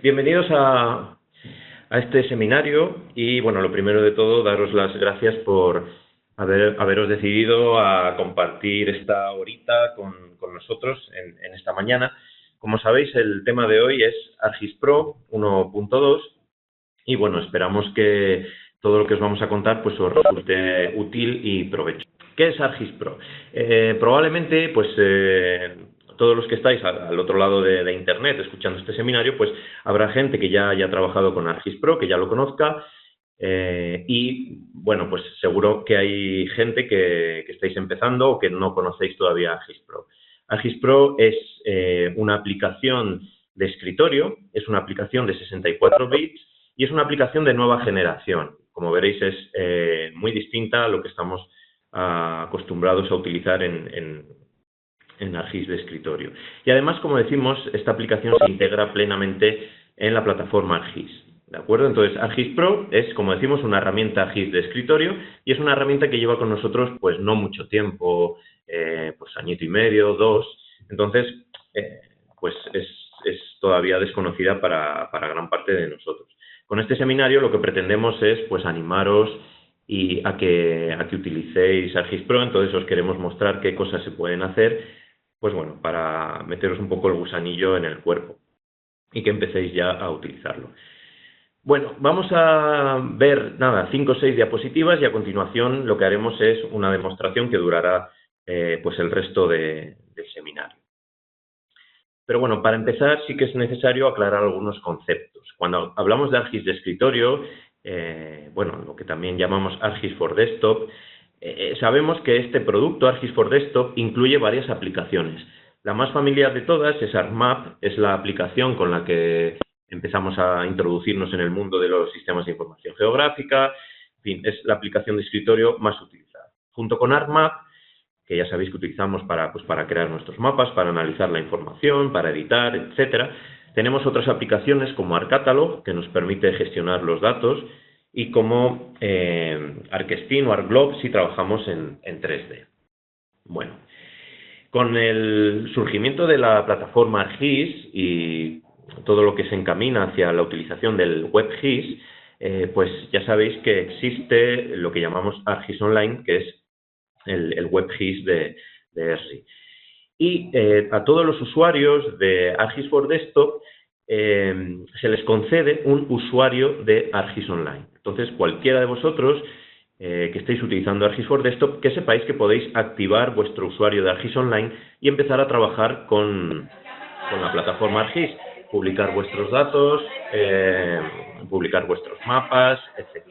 Bienvenidos a este seminario y, bueno, lo primero de todo, daros las gracias por haberos decidido a compartir esta horita con nosotros en esta mañana. Como sabéis, el tema de hoy es ArcGIS Pro 1.2 y, bueno, esperamos que todo lo que os vamos a contar pues os resulte útil y provechoso. ¿Qué es ArcGIS Pro? Probablemente, pues, todos los que estáis al otro lado de Internet escuchando este seminario, pues habrá gente que ya haya trabajado con ArcGIS Pro, que ya lo conozca, y, bueno, pues seguro que hay gente que estáis empezando o que no conocéis todavía ArcGIS Pro. ArcGIS Pro es una aplicación de escritorio, es una aplicación de 64 bits y es una aplicación de nueva generación. Como veréis, es muy distinta a lo que estamos acostumbrados a utilizar en ArcGIS de escritorio. Y además, como decimos, esta aplicación se integra plenamente en la plataforma ArcGIS. ¿De acuerdo? Entonces, ArcGIS Pro es, como decimos, una herramienta ArcGIS de escritorio y es una herramienta que lleva con nosotros pues no mucho tiempo, pues añito y medio, 2. Entonces, pues es todavía desconocida para gran parte de nosotros. Con este seminario lo que pretendemos es pues animaros y a que utilicéis ArcGIS Pro. Entonces os queremos mostrar qué cosas se pueden hacer, pues bueno, para meteros un poco el gusanillo en el cuerpo y que empecéis ya a utilizarlo. Bueno, vamos a ver, nada, 5 o 6 diapositivas y a continuación lo que haremos es una demostración que durará pues el resto del seminario. Pero bueno, para empezar sí que es necesario aclarar algunos conceptos. Cuando hablamos de ArcGIS de escritorio, bueno, lo que también llamamos ArcGIS for Desktop, sabemos que este producto, ArcGIS for Desktop, incluye varias aplicaciones. La más familiar de todas es ArcMap, es la aplicación con la que empezamos a introducirnos en el mundo de los sistemas de información geográfica. En fin, es la aplicación de escritorio más utilizada. Junto con ArcMap, que ya sabéis que utilizamos para crear nuestros mapas, para analizar la información, para editar, etcétera. Tenemos otras aplicaciones como ArcCatalog, que nos permite gestionar los datos, y como ArcSpin o ArcGlobe si trabajamos en 3D. Bueno, con el surgimiento de la plataforma ArcGIS y todo lo que se encamina hacia la utilización del WebGIS, pues ya sabéis que existe lo que llamamos ArcGIS Online, que es el WebGIS de Esri. Y a todos los usuarios de ArcGIS for Desktop se les concede un usuario de ArcGIS Online. Entonces, cualquiera de vosotros que estéis utilizando ArcGIS for Desktop, que sepáis que podéis activar vuestro usuario de ArcGIS Online y empezar a trabajar con la plataforma ArcGIS, publicar vuestros datos, publicar vuestros mapas, etc.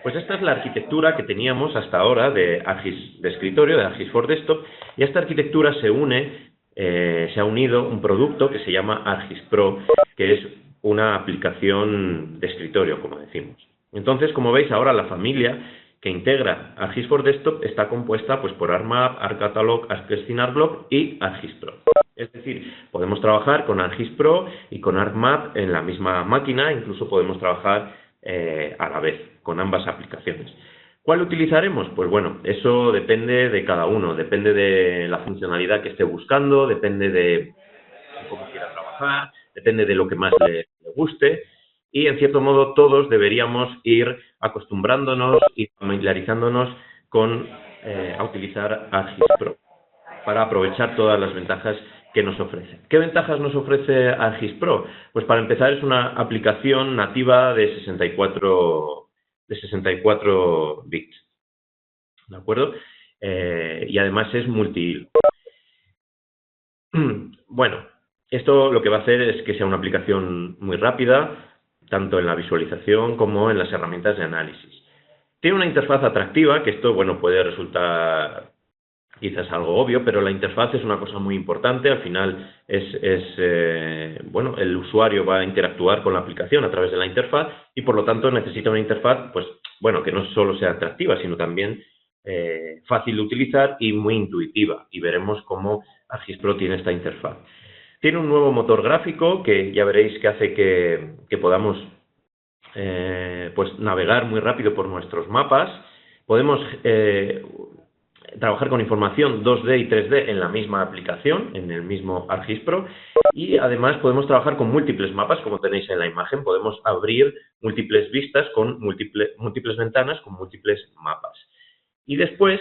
Pues esta es la arquitectura que teníamos hasta ahora de ArcGIS de escritorio, de ArcGIS for Desktop, y a esta arquitectura se ha unido un producto que se llama ArcGIS Pro, que es una aplicación de escritorio, como decimos. Entonces, como veis, ahora la familia que integra ArcGIS for Desktop está compuesta pues, por ArcMap, ArcCatalog, ArcSpin, ArcGlobe y ArcGIS Pro. Es decir, podemos trabajar con ArcGIS Pro y con ArcMap en la misma máquina, incluso podemos trabajar a la vez con ambas aplicaciones. ¿Cuál utilizaremos? Pues bueno, eso depende de cada uno, depende de la funcionalidad que esté buscando, depende de cómo quiera trabajar, depende de lo que más le guste y, en cierto modo, todos deberíamos ir acostumbrándonos y familiarizándonos con a utilizar ArcGIS Pro para aprovechar todas las ventajas que nos ofrece. ¿Qué ventajas nos ofrece ArcGIS Pro? Pues para empezar es una aplicación nativa de 64 bits, ¿de acuerdo? Y además es multi-hilo. Bueno, esto lo que va a hacer es que sea una aplicación muy rápida, tanto en la visualización como en las herramientas de análisis. Tiene una interfaz atractiva, que esto, bueno, puede resultar quizás algo obvio, pero la interfaz es una cosa muy importante. Al final bueno, el usuario va a interactuar con la aplicación a través de la interfaz y, por lo tanto, necesita una interfaz, pues, bueno, que no solo sea atractiva, sino también fácil de utilizar y muy intuitiva. Y veremos cómo ArcGIS Pro tiene esta interfaz. Tiene un nuevo motor gráfico que ya veréis que hace que podamos pues navegar muy rápido por nuestros mapas. Podemos trabajar con información 2D y 3D en la misma aplicación, en el mismo ArcGIS Pro, y además podemos trabajar con múltiples mapas, como tenéis en la imagen, podemos abrir múltiples vistas con múltiples ventanas, con múltiples mapas. Y después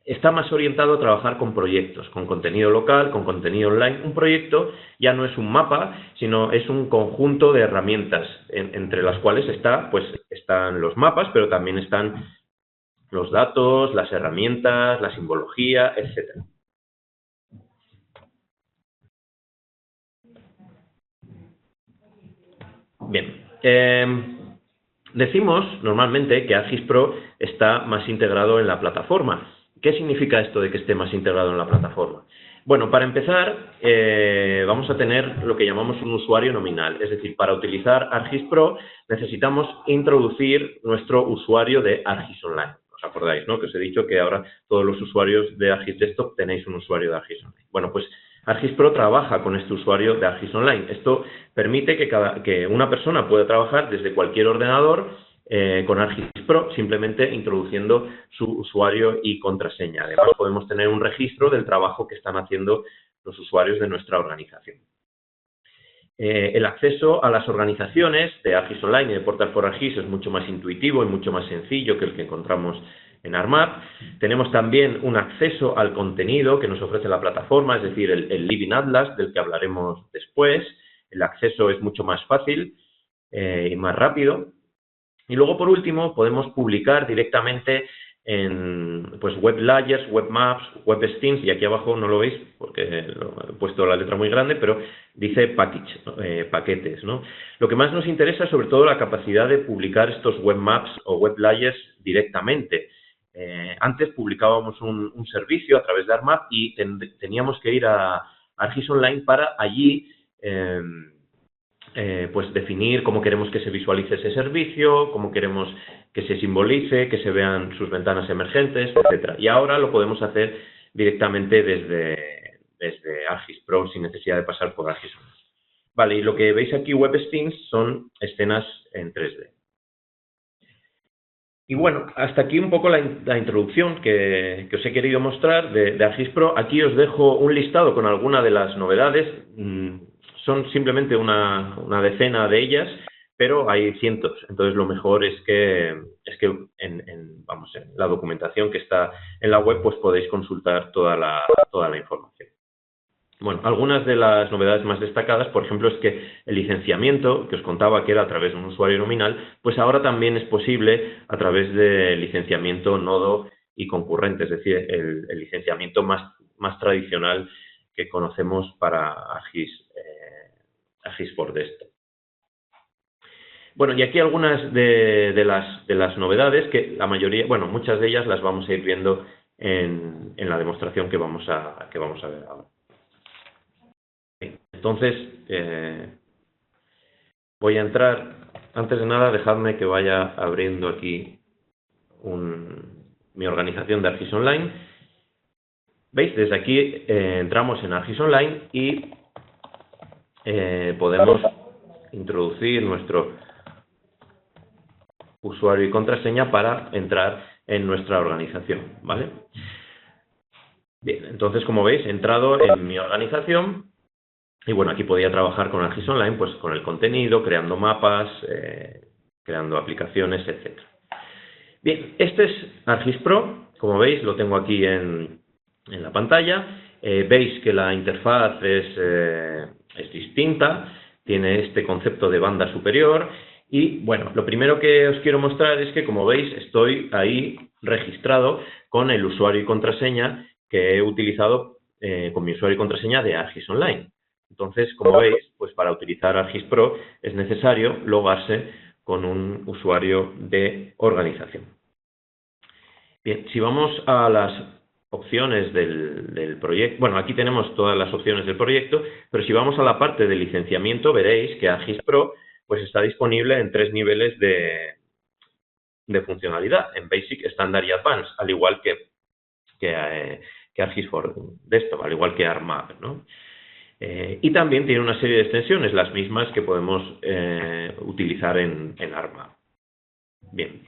está más orientado a trabajar con proyectos, con contenido local, con contenido online. Un proyecto ya no es un mapa, sino es un conjunto de herramientas, entre las cuales están los mapas, pero también están los datos, las herramientas, la simbología, etc. Bien, decimos normalmente que ArcGIS Pro está más integrado en la plataforma. ¿Qué significa esto de que esté más integrado en la plataforma? Bueno, para empezar, vamos a tener lo que llamamos un usuario nominal. Es decir, para utilizar ArcGIS Pro necesitamos introducir nuestro usuario de ArcGIS Online. ¿Os acordáis, no? Que os he dicho que ahora todos los usuarios de ArcGIS Desktop tenéis un usuario de ArcGIS Online. Bueno, pues ArcGIS Pro trabaja con este usuario de ArcGIS Online. Esto permite que una persona pueda trabajar desde cualquier ordenador con ArcGIS Pro, simplemente introduciendo su usuario y contraseña. Además, podemos tener un registro del trabajo que están haciendo los usuarios de nuestra organización. El acceso a las organizaciones de ArcGIS Online y de Portal for ArcGIS es mucho más intuitivo y mucho más sencillo que el que encontramos en ArcMap. Tenemos también un acceso al contenido que nos ofrece la plataforma, es decir, el Living Atlas, del que hablaremos después. El acceso es mucho más fácil y más rápido. Y luego, por último, podemos publicar directamente en web layers, web maps, web streams, y aquí abajo no lo veis porque he puesto la letra muy grande, pero dice package, paquetes, ¿no? Lo que más nos interesa es sobre todo la capacidad de publicar estos web maps o web layers directamente. Antes publicábamos un servicio a través de ArcMap y teníamos que ir a ArcGIS Online para allí definir cómo queremos que se visualice ese servicio, cómo queremos que se simbolice, que se vean sus ventanas emergentes, etcétera. Y ahora lo podemos hacer directamente desde ArcGIS Pro sin necesidad de pasar por ArcGIS Online. Vale, y lo que veis aquí, web scenes, son escenas en 3D. Y bueno, hasta aquí un poco la introducción que os he querido mostrar de ArcGIS Pro. Aquí os dejo un listado con algunas de las novedades. Son simplemente una decena de ellas, pero hay cientos. Entonces, lo mejor es que en la documentación que está en la web, pues podéis consultar toda la información. Bueno, algunas de las novedades más destacadas, por ejemplo, es que el licenciamiento, que os contaba que era a través de un usuario nominal, pues ahora también es posible a través de licenciamiento nodo y concurrente, es decir, el licenciamiento más tradicional que conocemos para ArcGIS for Desktop. Bueno, y aquí algunas de las novedades que la mayoría, bueno, muchas de ellas las vamos a ir viendo en la demostración que vamos a ver ahora. Entonces, voy a entrar, antes de nada, dejadme que vaya abriendo aquí mi organización de ArcGIS Online. ¿Veis? Desde aquí entramos en ArcGIS Online y podemos introducir nuestro usuario y contraseña para entrar en nuestra organización, ¿vale? Bien, entonces, como veis, he entrado en mi organización. Y bueno, aquí podía trabajar con ArcGIS Online, pues con el contenido, creando mapas, creando aplicaciones, etc. Bien, este es ArcGIS Pro. Como veis, lo tengo aquí en la pantalla. Veis que la interfaz es distinta, tiene este concepto de banda superior. Y bueno, lo primero que os quiero mostrar es que, como veis, estoy ahí registrado con el usuario y contraseña que he utilizado con mi usuario y contraseña de ArcGIS Online. Entonces, como veis, pues para utilizar ArcGIS Pro es necesario logarse con un usuario de organización. Bien, si vamos a las opciones del proyecto, bueno, aquí tenemos todas las opciones del proyecto, pero si vamos a la parte de licenciamiento, veréis que ArcGIS Pro pues está disponible en 3 niveles de funcionalidad, en Basic, Standard y Advanced, al igual que ArcGIS for Desktop, al igual que ArcMap, ¿no? Y también tiene una serie de extensiones, las mismas que podemos utilizar en ArcMap. Bien.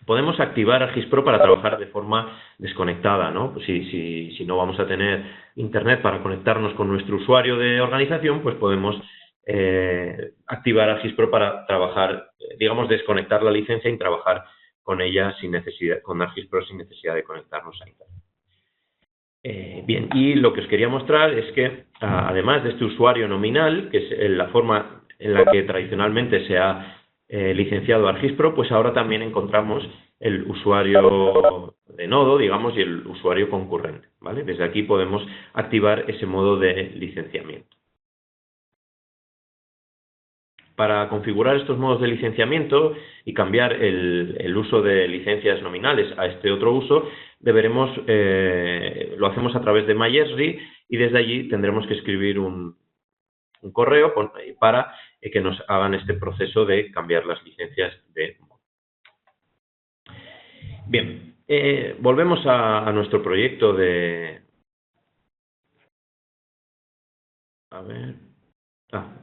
Podemos activar ArcGIS Pro para trabajar de forma desconectada, ¿no? Pues si no vamos a tener internet para conectarnos con nuestro usuario de organización, pues podemos activar ArcGIS Pro para trabajar, digamos, desconectar la licencia y trabajar con ella sin necesidad, con ArcGIS Pro sin necesidad de conectarnos a internet. Bien, y lo que os quería mostrar es que, además de este usuario nominal, que es la forma en la que tradicionalmente se ha licenciado ArcGIS Pro, pues ahora también encontramos el usuario de nodo, digamos, y el usuario concurrente, ¿vale? Desde aquí podemos activar ese modo de licenciamiento. Para configurar estos modos de licenciamiento y cambiar el uso de licencias nominales a este otro uso, lo hacemos a través de MyEsri y desde allí tendremos que escribir un correo para que nos hagan este proceso de cambiar las licencias de modo. Bien, volvemos a nuestro proyecto de... A ver...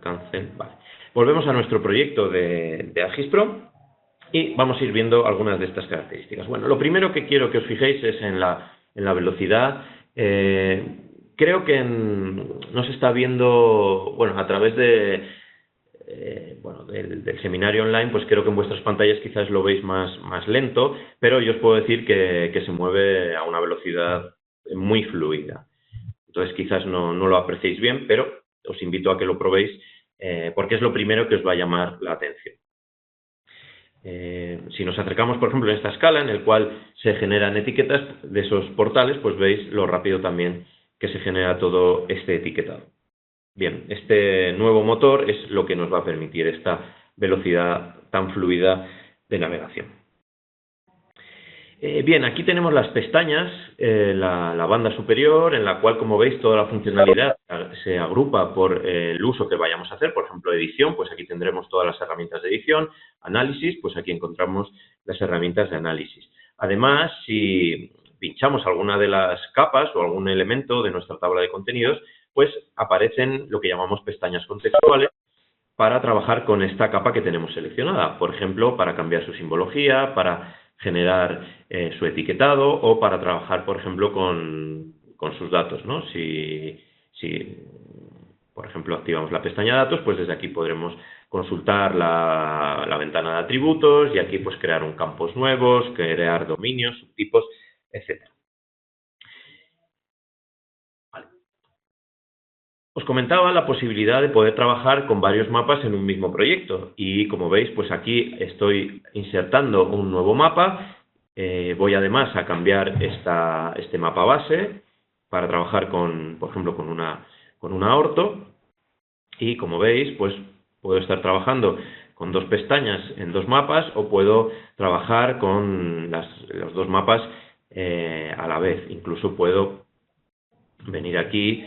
cancel, vale. Volvemos a nuestro proyecto de ArcGIS Pro y vamos a ir viendo algunas de estas características. Bueno, lo primero que quiero que os fijéis es en la velocidad. Creo que no se está viendo, bueno, a través del seminario online, pues creo que en vuestras pantallas quizás lo veis más lento, pero yo os puedo decir que se mueve a una velocidad muy fluida. Entonces quizás no lo apreciéis bien, pero os invito a que lo probéis porque es lo primero que os va a llamar la atención. Si nos acercamos, por ejemplo, en esta escala en el cual se generan etiquetas de esos portales, pues veis lo rápido también que se genera todo este etiquetado. Bien, este nuevo motor es lo que nos va a permitir esta velocidad tan fluida de navegación. Bien, aquí tenemos las pestañas, la banda superior, en la cual, como veis, toda la funcionalidad se agrupa por el uso que vayamos a hacer. Por ejemplo, edición, pues aquí tendremos todas las herramientas de edición. Análisis, pues aquí encontramos las herramientas de análisis. Además, si pinchamos alguna de las capas o algún elemento de nuestra tabla de contenidos, pues aparecen lo que llamamos pestañas contextuales para trabajar con esta capa que tenemos seleccionada. Por ejemplo, para cambiar su simbología, para generar su etiquetado o para trabajar, por ejemplo, con sus datos, ¿no? Si, por ejemplo, activamos la pestaña datos, pues desde aquí podremos consultar la ventana de atributos y aquí pues crear un campos nuevos, crear dominios, subtipos, etc. Vale. Os comentaba la posibilidad de poder trabajar con varios mapas en un mismo proyecto y como veis, pues aquí estoy insertando un nuevo mapa. Voy además a cambiar este mapa base para trabajar por ejemplo, con una orto y como veis, pues puedo estar trabajando con dos pestañas en dos mapas o puedo trabajar con los dos mapas a la vez. Incluso puedo venir aquí,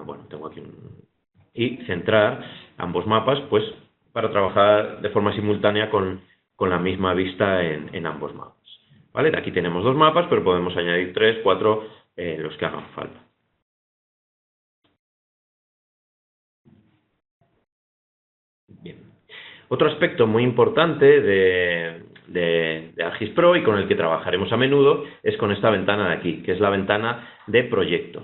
bueno, tengo aquí y centrar ambos mapas, pues para trabajar de forma simultánea con la misma vista en ambos mapas. ¿Vale? Aquí tenemos dos mapas, pero podemos añadir 3, 4, los que hagan falta. Bien. Otro aspecto muy importante de ArcGIS Pro y con el que trabajaremos a menudo es con esta ventana de aquí, que es la ventana de proyectos.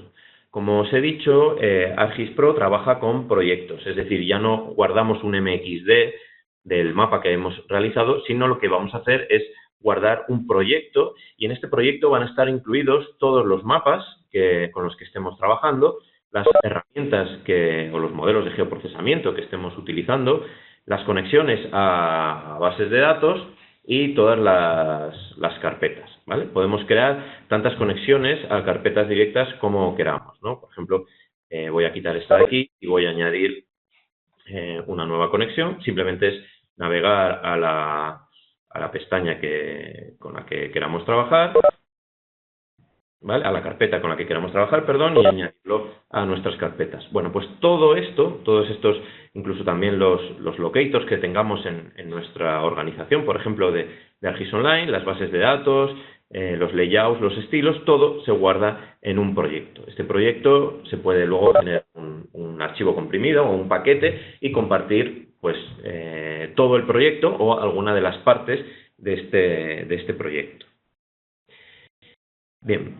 Como os he dicho, ArcGIS Pro trabaja con proyectos, es decir, ya no guardamos un MXD del mapa que hemos realizado, sino lo que vamos a hacer es guardar un proyecto y en este proyecto van a estar incluidos todos los mapas con los que estemos trabajando, las herramientas o los modelos de geoprocesamiento que estemos utilizando, las conexiones a bases de datos y todas las carpetas, ¿vale? Podemos crear tantas conexiones a carpetas directas como queramos, ¿no? Por ejemplo, voy a quitar esta de aquí y voy a añadir una nueva conexión. Simplemente es navegar a la pestaña con la que queramos trabajar, ¿vale? A la carpeta con la que queramos trabajar, perdón, y añadirlo a nuestras carpetas. Bueno, pues todo esto, todos estos, incluso también los locators que tengamos en nuestra organización, por ejemplo, de ArcGIS Online, las bases de datos, los layouts, los estilos, todo se guarda en un proyecto. Este proyecto se puede luego tener un archivo comprimido o un paquete y compartir pues todo el proyecto o alguna de las partes de este proyecto. Bien,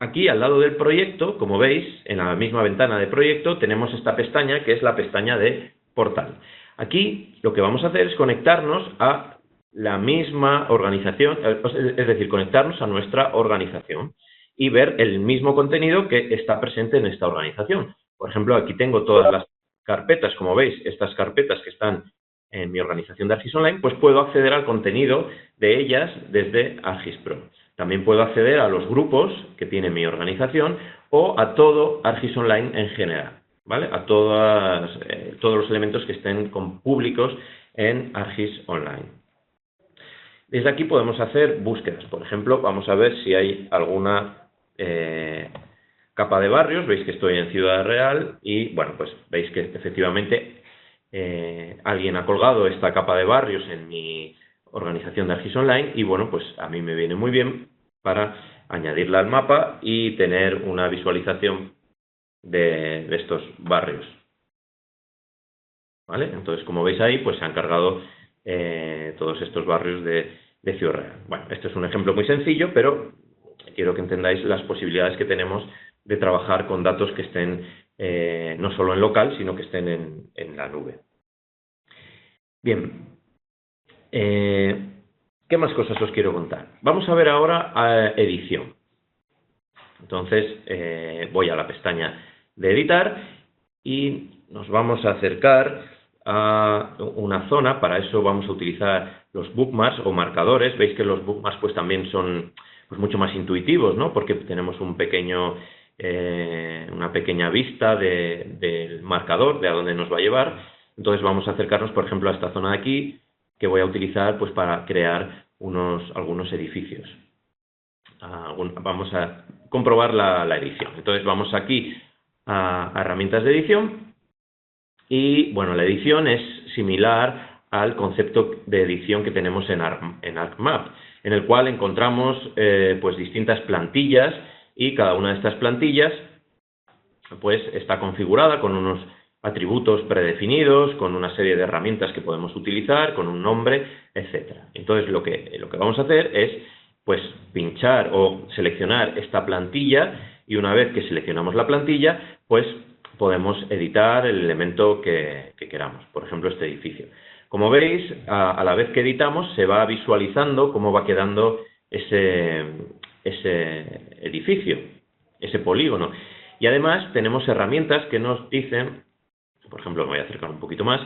aquí al lado del proyecto, como veis, en la misma ventana de proyecto, tenemos esta pestaña que es la pestaña de portal. Aquí lo que vamos a hacer es conectarnos a la misma organización, es decir, conectarnos a nuestra organización y ver el mismo contenido que está presente en esta organización. Por ejemplo, aquí tengo todas las carpetas, como veis, estas carpetas que están en mi organización de ArcGIS Online, pues puedo acceder al contenido de ellas desde ArcGIS Pro. También puedo acceder a los grupos que tiene mi organización o a todo ArcGIS Online en general, ¿vale? A todos los elementos que estén públicos en ArcGIS Online. Desde aquí podemos hacer búsquedas. Por ejemplo, vamos a ver si hay alguna capa de barrios. Veis que estoy en Ciudad Real y, bueno, pues veis que efectivamente alguien ha colgado esta capa de barrios en mi organización de ArcGIS Online y, bueno, pues a mí me viene muy bien para añadirla al mapa y tener una visualización de estos barrios. ¿Vale? Entonces, como veis ahí, pues se han cargado todos estos barrios de Ciudad Real. Bueno, este es un ejemplo muy sencillo, pero quiero que entendáis las posibilidades que tenemos de trabajar con datos que estén no solo en local, sino que estén en la nube. Bien, ¿qué más cosas os quiero contar? Vamos a ver ahora edición. Entonces, voy a la pestaña de editar y nos vamos a acercar a una zona. Para eso vamos a utilizar los bookmarks o marcadores. Veis que los bookmarks pues también son pues mucho más intuitivos, ¿no? Porque tenemos una pequeña vista del marcador, de a dónde nos va a llevar. Entonces vamos a acercarnos, por ejemplo, a esta zona de aquí, que voy a utilizar pues para crear algunos edificios. Vamos a comprobar la edición. Entonces vamos aquí a herramientas de edición y, bueno, la edición es similar al concepto de edición que tenemos en ArcMap, en el cual encontramos pues distintas plantillas y cada una de estas plantillas pues está configurada con unos atributos predefinidos, con una serie de herramientas que podemos utilizar, con un nombre, etcétera. Entonces lo que vamos a hacer es pues pinchar o seleccionar esta plantilla y una vez que seleccionamos la plantilla, pues podemos editar el elemento que queramos, por ejemplo este edificio. Como veis, a la vez que editamos se va visualizando cómo va quedando ese edificio, ese polígono. Y además tenemos herramientas que nos dicen, por ejemplo, me voy a acercar un poquito más,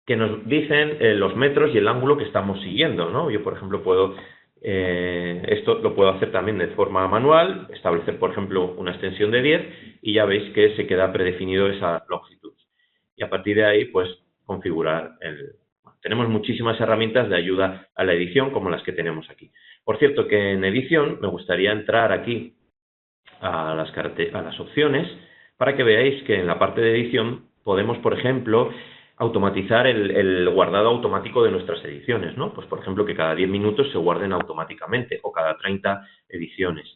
que nos dicen los metros y el ángulo que estamos siguiendo, ¿no? Yo, por ejemplo, esto lo puedo hacer también de forma manual, establecer, por ejemplo, una extensión de 10 y ya veis que se queda predefinido esa longitud. Y a partir de ahí, pues, configurar tenemos muchísimas herramientas de ayuda a la edición como las que tenemos aquí. Por cierto, que en edición me gustaría entrar aquí a las opciones para que veáis que en la parte de edición podemos, por ejemplo, automatizar el guardado automático de nuestras ediciones, ¿no? Pues, por ejemplo, que cada 10 minutos se guarden automáticamente o cada 30 ediciones.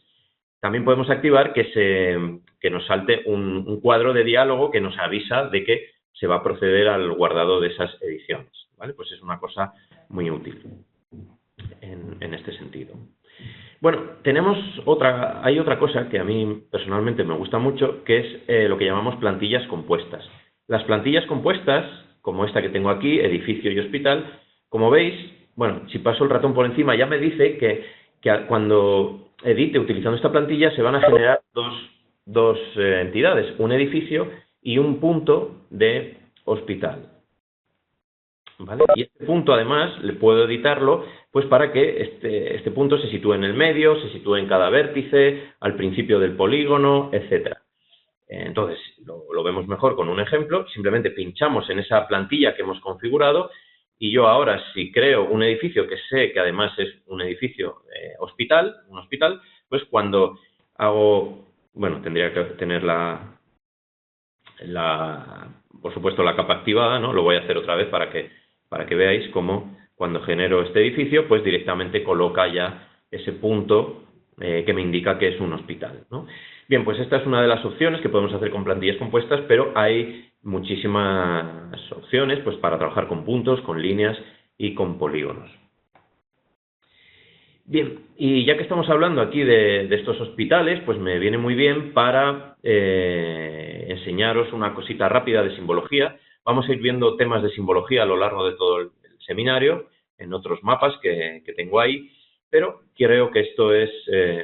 También podemos activar que nos salte un cuadro de diálogo que nos avisa de que se va a proceder al guardado de esas ediciones, ¿vale? Pues es una cosa muy útil en este sentido. Bueno, hay otra cosa que a mí personalmente me gusta mucho, que es lo que llamamos plantillas compuestas. Las plantillas compuestas, como esta que tengo aquí, edificio y hospital, como veis, bueno, si paso el ratón por encima ya me dice que cuando edite utilizando esta plantilla se van a generar dos entidades, un edificio y un punto de hospital. ¿Vale? Y este punto, además, le puedo editarlo pues para que este punto se sitúe en el medio, se sitúe en cada vértice, al principio del polígono, etcétera. Entonces, lo vemos mejor con un ejemplo. Simplemente pinchamos en esa plantilla que hemos configurado y yo ahora, si creo un edificio que sé que además es un edificio un hospital, pues cuando hago, bueno, tendría que tener por supuesto, la capa activada, ¿no? Lo voy a hacer otra vez para que veáis cómo cuando genero este edificio, pues directamente coloca ya ese punto que me indica que es un hospital, ¿no? Bien, pues esta es una de las opciones que podemos hacer con plantillas compuestas, pero hay muchísimas opciones pues para trabajar con puntos, con líneas y con polígonos. Bien, y ya que estamos hablando aquí de estos hospitales, pues me viene muy bien para enseñaros una cosita rápida de simbología. Vamos a ir viendo temas de simbología a lo largo de todo el seminario, en otros mapas que tengo ahí, pero creo que esto es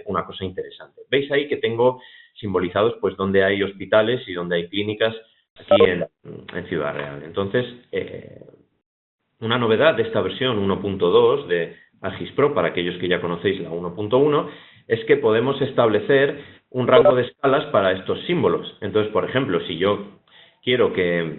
una cosa interesante. Veis ahí que tengo simbolizados pues donde hay hospitales y donde hay clínicas aquí en Ciudad Real. Entonces, una novedad de esta versión 1.2 de ArcGIS-Pro, para aquellos que ya conocéis la 1.1, es que podemos establecer un rango de escalas para estos símbolos. Entonces, por ejemplo, si yo quiero que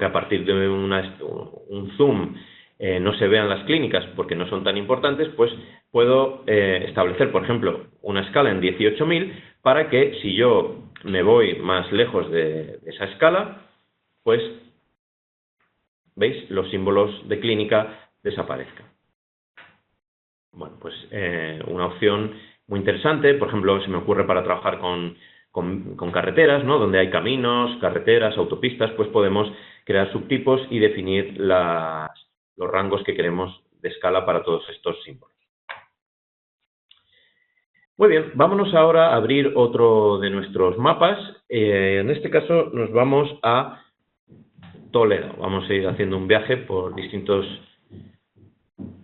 a partir de un zoom no se vean las clínicas porque no son tan importantes, pues puedo establecer, por ejemplo, una escala en 18.000 para que si yo me voy más lejos de esa escala, pues, ¿veis? Los símbolos de clínica desaparezcan. Bueno, pues una opción muy interesante, por ejemplo, se me ocurre para trabajar con carreteras, ¿no? Donde hay caminos, carreteras, autopistas, pues podemos crear subtipos y definir los rangos que queremos de escala para todos estos símbolos. Muy bien, vámonos ahora a abrir otro de nuestros mapas. En este caso nos vamos a Toledo. Vamos a ir haciendo un viaje por distintos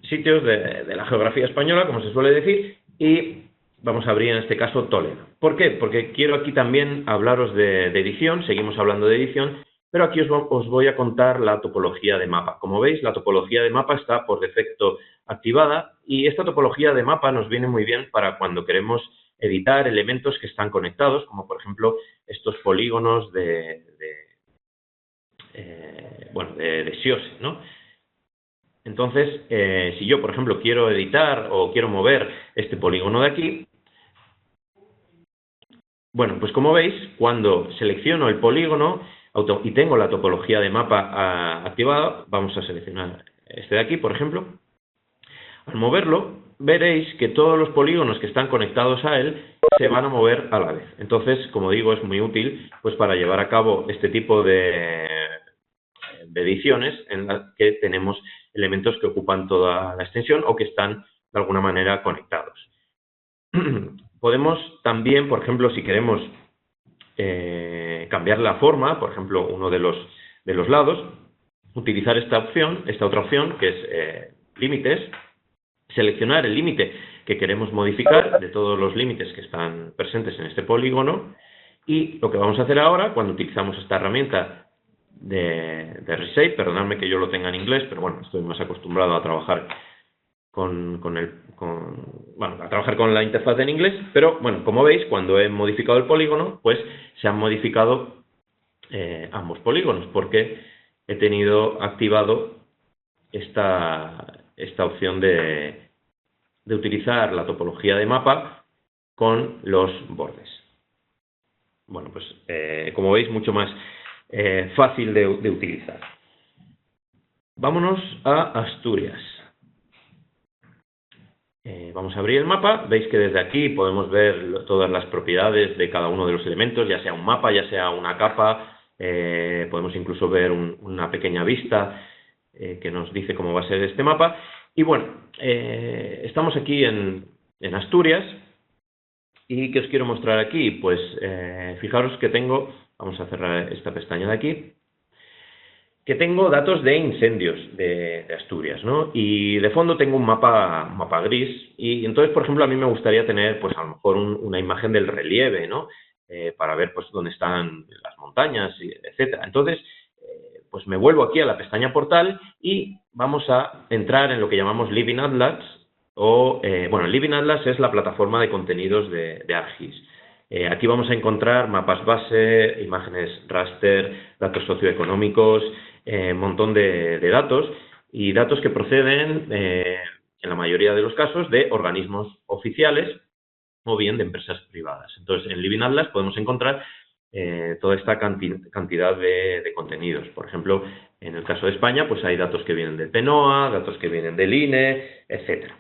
sitios de la geografía española, como se suele decir, y vamos a abrir en este caso Toledo. ¿Por qué? Porque quiero aquí también hablaros de edición, seguimos hablando de edición, pero aquí os voy a contar la topología de mapa. Como veis, la topología de mapa está por defecto activada y esta topología de mapa nos viene muy bien para cuando queremos editar elementos que están conectados, como por ejemplo estos polígonos de SIOSE, ¿no? Entonces, si yo, por ejemplo, quiero editar o quiero mover este polígono de aquí, bueno, pues como veis, cuando selecciono el polígono y tengo la topología de mapa activada, vamos a seleccionar este de aquí, por ejemplo. Al moverlo, veréis que todos los polígonos que están conectados a él se van a mover a la vez. Entonces, como digo, es muy útil pues para llevar a cabo este tipo de ediciones en las que tenemos elementos que ocupan toda la extensión o que están de alguna manera conectados. Podemos también, por ejemplo, si queremos cambiar la forma, por ejemplo, uno de los lados, utilizar esta otra opción que es límites, seleccionar el límite que queremos modificar de todos los límites que están presentes en este polígono y lo que vamos a hacer ahora, cuando utilizamos esta herramienta de Reshape, perdonadme que yo lo tenga en inglés, pero bueno, estoy más acostumbrado a trabajar a trabajar con la interfaz en inglés, pero bueno, como veis, cuando he modificado el polígono, pues se han modificado ambos polígonos, porque he tenido activado esta opción de utilizar la topología de mapa con los bordes. Bueno, pues como veis, mucho más fácil de utilizar. Vámonos a Asturias. Vamos a abrir el mapa. Veis que desde aquí podemos ver todas las propiedades de cada uno de los elementos, ya sea un mapa, ya sea una capa. Podemos incluso ver una pequeña vista que nos dice cómo va a ser este mapa. Y bueno, estamos aquí en Asturias. ¿Y qué os quiero mostrar aquí? Pues fijaros que tengo, vamos a cerrar esta pestaña de aquí, que tengo datos de incendios de Asturias, ¿no? Y de fondo tengo un mapa gris y entonces, por ejemplo, a mí me gustaría tener, pues a lo mejor una imagen del relieve, ¿no? Para ver, pues, dónde están las montañas, etcétera. Entonces, pues me vuelvo aquí a la pestaña portal y vamos a entrar en lo que llamamos Living Atlas Living Atlas es la plataforma de contenidos de ArcGIS. Aquí vamos a encontrar mapas base, imágenes raster, datos socioeconómicos, un montón de datos y datos que proceden, en la mayoría de los casos, de organismos oficiales o bien de empresas privadas. Entonces, en Living Atlas podemos encontrar toda esta cantidad de contenidos. Por ejemplo, en el caso de España, pues hay datos que vienen del PNOA, datos que vienen del INE, etcétera.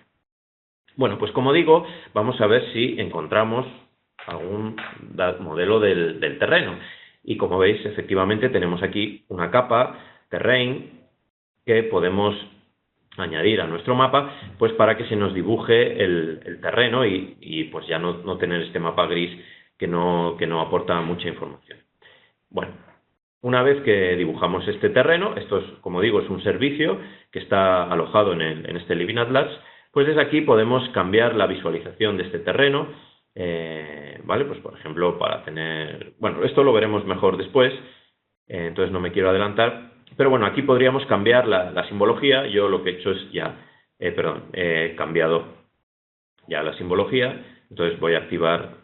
Bueno, pues como digo, vamos a ver si encontramos algún modelo del terreno. y como veis, efectivamente tenemos aquí una capa, terrain, que podemos añadir a nuestro mapa, pues para que se nos dibuje el terreno y pues ya no tener este mapa gris que no aporta mucha información. Bueno, una vez que dibujamos este terreno, esto es, como digo, es un servicio que está alojado en este Living Atlas, pues desde aquí podemos cambiar la visualización de este terreno, ¿vale? Pues por ejemplo, para tener... Bueno, esto lo veremos mejor después, entonces no me quiero adelantar, pero bueno, aquí podríamos cambiar la simbología. Yo lo que he hecho es ya, he cambiado ya la simbología, entonces voy a activar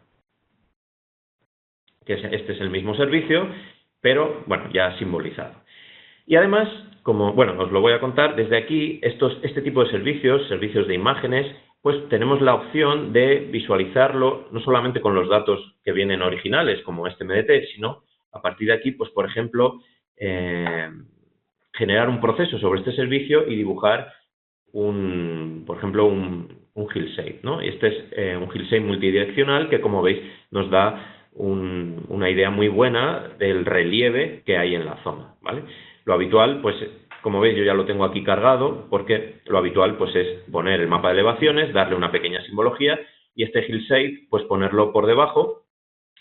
que este es el mismo servicio, pero bueno, ya simbolizado. Y además, como, bueno, os lo voy a contar, desde aquí, este tipo de servicios de imágenes, pues tenemos la opción de visualizarlo no solamente con los datos que vienen originales, como este MDT, sino a partir de aquí, pues por ejemplo, generar un proceso sobre este servicio y dibujar por ejemplo, un hillside, ¿no? Y este es un hillside multidireccional que, como veis, nos da una idea muy buena del relieve que hay en la zona, ¿vale? Lo habitual, pues, como veis, yo ya lo tengo aquí cargado, porque lo habitual, pues, es poner el mapa de elevaciones, darle una pequeña simbología, y este hillside, pues, ponerlo por debajo,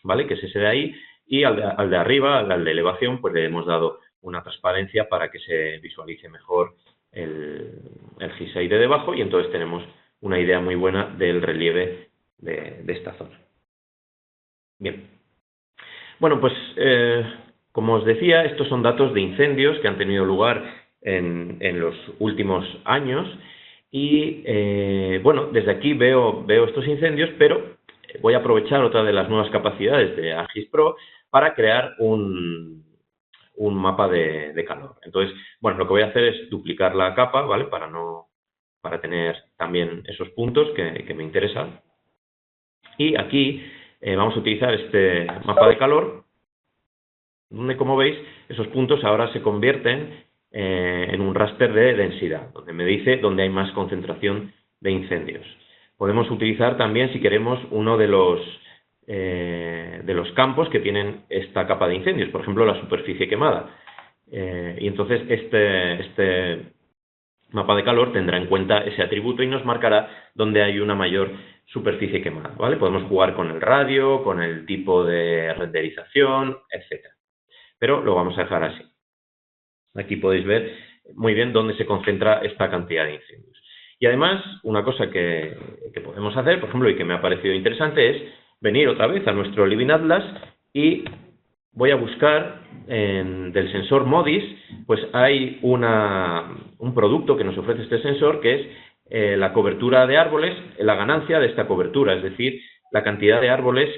¿vale? Que es ese de ahí, y al de arriba, al de elevación, pues, le hemos dado una transparencia para que se visualice mejor el hillside de debajo, y entonces tenemos una idea muy buena del relieve de esta zona. Bien. Bueno, pues como os decía, estos son datos de incendios que han tenido lugar en los últimos años y bueno, desde aquí veo estos incendios, pero voy a aprovechar otra de las nuevas capacidades de ArcGIS Pro para crear un mapa de calor. Entonces, bueno, lo que voy a hacer es duplicar la capa, ¿vale? Para tener también esos puntos que me interesan. Y aquí vamos a utilizar este mapa de calor, donde, como veis, esos puntos ahora se convierten en un raster de densidad, donde me dice dónde hay más concentración de incendios. Podemos utilizar también, si queremos, uno de los campos que tienen esta capa de incendios, por ejemplo, la superficie quemada. Y entonces este mapa de calor tendrá en cuenta ese atributo y nos marcará dónde hay una mayor superficie quemada, ¿vale? Podemos jugar con el radio, con el tipo de renderización, etcétera. Pero lo vamos a dejar así. Aquí podéis ver muy bien dónde se concentra esta cantidad de incendios. Y además, una cosa que podemos hacer, por ejemplo, y que me ha parecido interesante, es venir otra vez a nuestro Living Atlas y voy a buscar del sensor MODIS, pues hay un producto que nos ofrece este sensor que es la cobertura de árboles, la ganancia de esta cobertura, es decir, la cantidad de árboles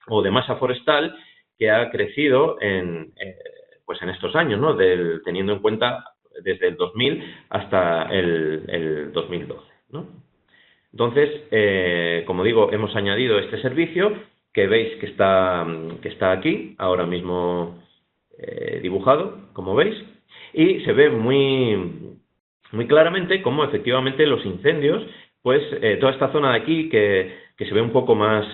o de masa forestal que ha crecido pues en estos años, ¿no? Teniendo en cuenta desde el 2000 hasta el 2012, ¿no? Entonces, como digo, hemos añadido este servicio que veis que está aquí, ahora mismo dibujado, como veis, y se ve muy claramente cómo efectivamente los incendios, pues toda esta zona de aquí que se ve un poco más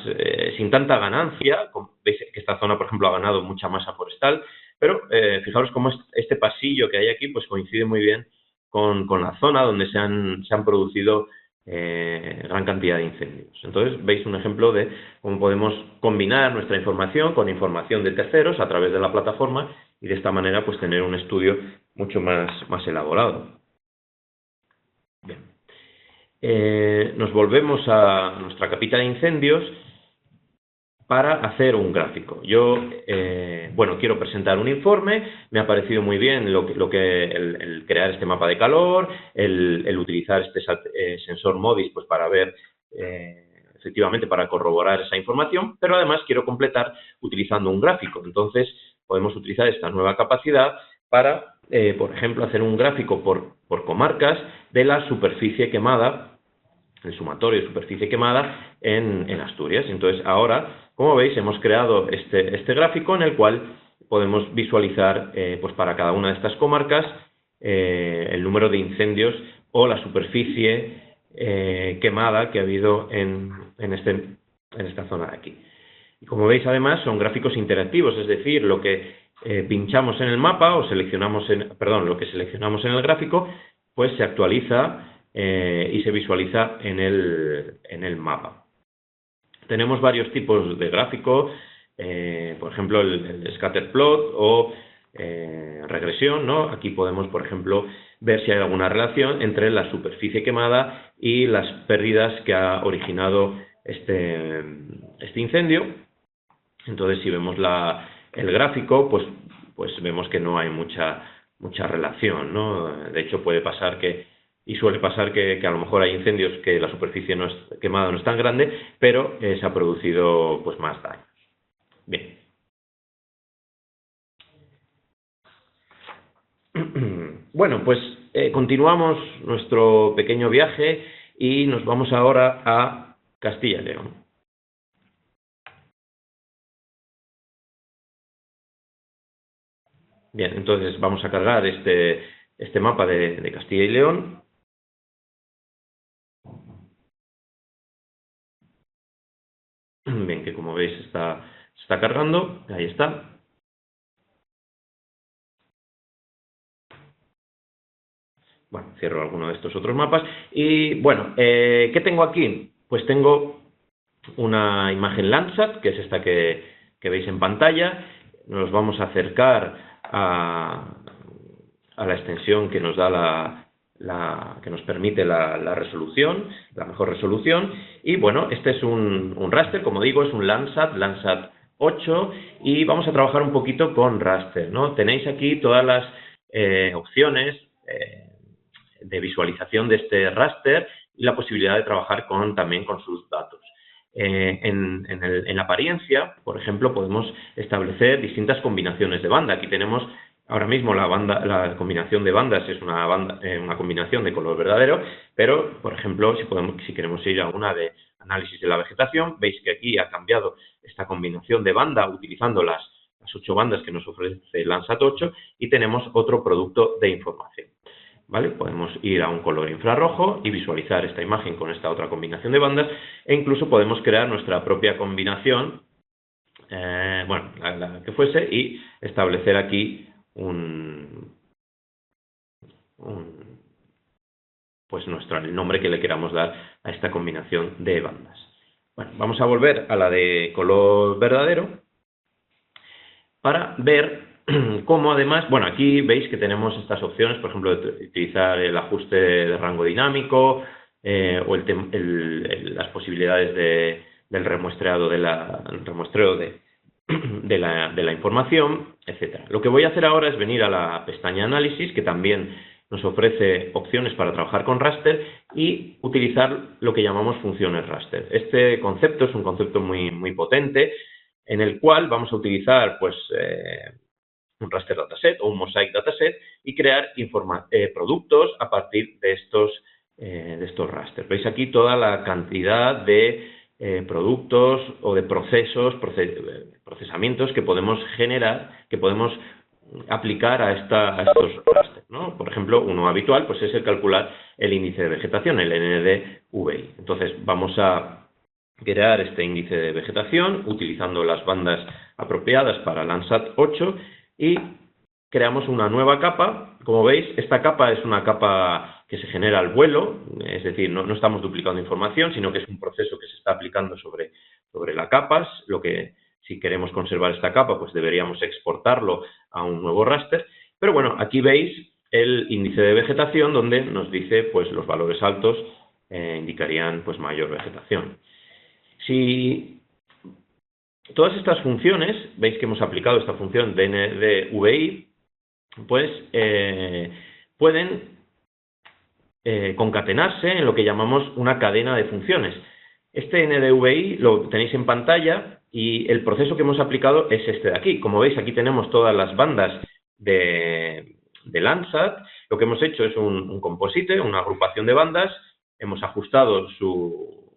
sin tanta ganancia, veis que esta zona, por ejemplo, ha ganado mucha masa forestal, pero fijaros cómo este pasillo que hay aquí pues coincide muy bien con la zona donde se han producido gran cantidad de incendios. Entonces, veis un ejemplo de cómo podemos combinar nuestra información con información de terceros a través de la plataforma y de esta manera pues tener un estudio mucho más elaborado. Bien. Nos volvemos a nuestra capita de incendios para hacer un gráfico. Yo, bueno, quiero presentar un informe, me ha parecido muy bien el crear este mapa de calor, el utilizar este sensor MODIS pues para ver, efectivamente, para corroborar esa información, pero además quiero completar utilizando un gráfico. Entonces, podemos utilizar esta nueva capacidad para, por ejemplo, hacer un gráfico por comarcas de la superficie quemada, el sumatorio de superficie quemada en Asturias. Entonces, ahora, como veis, hemos creado este gráfico en el cual podemos visualizar, pues para cada una de estas comarcas, el número de incendios o la superficie quemada que ha habido en esta zona de aquí. Y como veis, además, son gráficos interactivos, es decir, lo que pinchamos en el mapa o lo que seleccionamos en el gráfico, pues se actualiza y se visualiza en el mapa. Tenemos varios tipos de gráfico, por ejemplo, el scatter plot o regresión, ¿no? Aquí podemos, por ejemplo, ver si hay alguna relación entre la superficie quemada y las pérdidas que ha originado este incendio. Entonces, si vemos el gráfico, pues vemos que no hay mucha relación, ¿no? De hecho, puede pasar y suele pasar que a lo mejor hay incendios que la superficie quemada no es tan grande, pero se ha producido pues más daño. Bien. Bueno, pues continuamos nuestro pequeño viaje y nos vamos ahora a Castilla y León. Bien, entonces vamos a cargar este mapa de Castilla y León. Bien, que como veis se está cargando, ahí está. Bueno, cierro alguno de estos otros mapas. Y bueno, ¿qué tengo aquí? Pues tengo una imagen Landsat, que es esta que veis en pantalla. Nos vamos a acercar a la extensión que nos da que nos permite la resolución, la mejor resolución. Y bueno, este es un raster, como digo, es un Landsat 8, y vamos a trabajar un poquito con raster, ¿no? Tenéis aquí todas las opciones de visualización de este raster y la posibilidad de trabajar también con sus datos. En la apariencia, por ejemplo, podemos establecer distintas combinaciones de banda. Aquí tenemos ahora mismo la combinación de bandas es una combinación de color verdadero, pero, por ejemplo, si queremos ir a una de análisis de la vegetación, veis que aquí ha cambiado esta combinación de banda utilizando las 8 bandas que nos ofrece Landsat 8, y tenemos otro producto de información. ¿Vale? Podemos ir a un color infrarrojo y visualizar esta imagen con esta otra combinación de bandas, e incluso podemos crear nuestra propia combinación, bueno, la que fuese, y establecer aquí pues el nombre que le queramos dar a esta combinación de bandas. Bueno, vamos a volver a la de color verdadero para ver cómo además, bueno, aquí veis que tenemos estas opciones, por ejemplo, de utilizar el ajuste de rango dinámico o las posibilidades del remuestreo de la información, etcétera. Lo que voy a hacer ahora es venir a la pestaña Análisis, que también nos ofrece opciones para trabajar con raster, y utilizar lo que llamamos funciones raster. Este concepto es un concepto muy, muy potente, en el cual vamos a utilizar pues un raster dataset o un mosaic dataset y crear productos a partir de estos rasters. Veis aquí toda la cantidad de productos o de procesamientos que podemos generar, que podemos aplicar a estos rasters, ¿no? Por ejemplo, uno habitual pues es el calcular el índice de vegetación, el NDVI. Entonces vamos a crear este índice de vegetación utilizando las bandas apropiadas para Landsat 8 y creamos una nueva capa. Como veis, esta capa es una capa que se genera al vuelo, es decir, no estamos duplicando información, sino que es un proceso que se está aplicando sobre la capa. Si queremos conservar esta capa, pues deberíamos exportarlo a un nuevo raster. Pero bueno, aquí veis el índice de vegetación, donde nos dice pues los valores altos indicarían pues mayor vegetación. Si todas estas funciones, veis que hemos aplicado esta función de NDVI, pues pueden concatenarse en lo que llamamos una cadena de funciones. Este NDVI lo tenéis en pantalla y el proceso que hemos aplicado es este de aquí. Como veis, aquí tenemos todas las bandas de Landsat. Lo que hemos hecho es un composite, una agrupación de bandas. Hemos ajustado su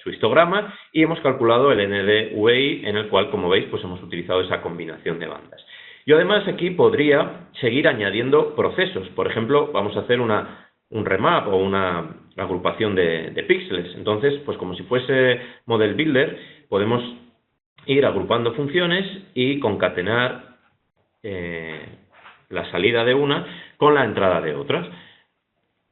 histograma y hemos calculado el NDVI, en el cual, como veis, pues hemos utilizado esa combinación de bandas. Yo además aquí podría seguir añadiendo procesos. Por ejemplo, vamos a hacer un remap o una agrupación de píxeles. Entonces, pues como si fuese Model Builder, podemos ir agrupando funciones y concatenar la salida de una con la entrada de otras.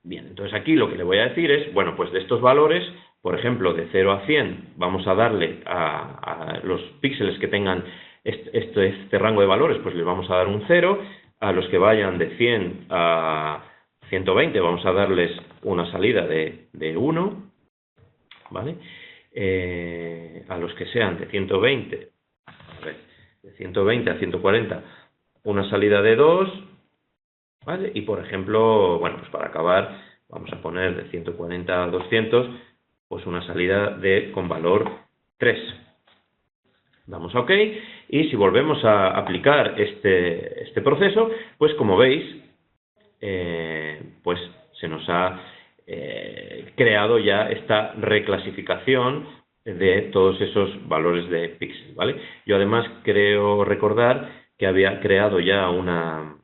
Bien, entonces aquí lo que le voy a decir es, bueno, pues de estos valores, por ejemplo, de 0 a 100, vamos a darle a los píxeles que tengan este rango de valores, pues les vamos a dar un 0, a los que vayan de 100 a 120 vamos a darles una salida de 1, ¿vale? A los que sean de 120, de 120 a 140, una salida de 2, ¿vale? Y por ejemplo, bueno, pues para acabar, vamos a poner de 140 a 200, pues una salida con valor 3. Damos a OK, y si volvemos a aplicar este proceso, pues como veis, pues se nos ha creado ya esta reclasificación de todos esos valores de píxel, ¿vale? Yo además creo recordar que había creado ya una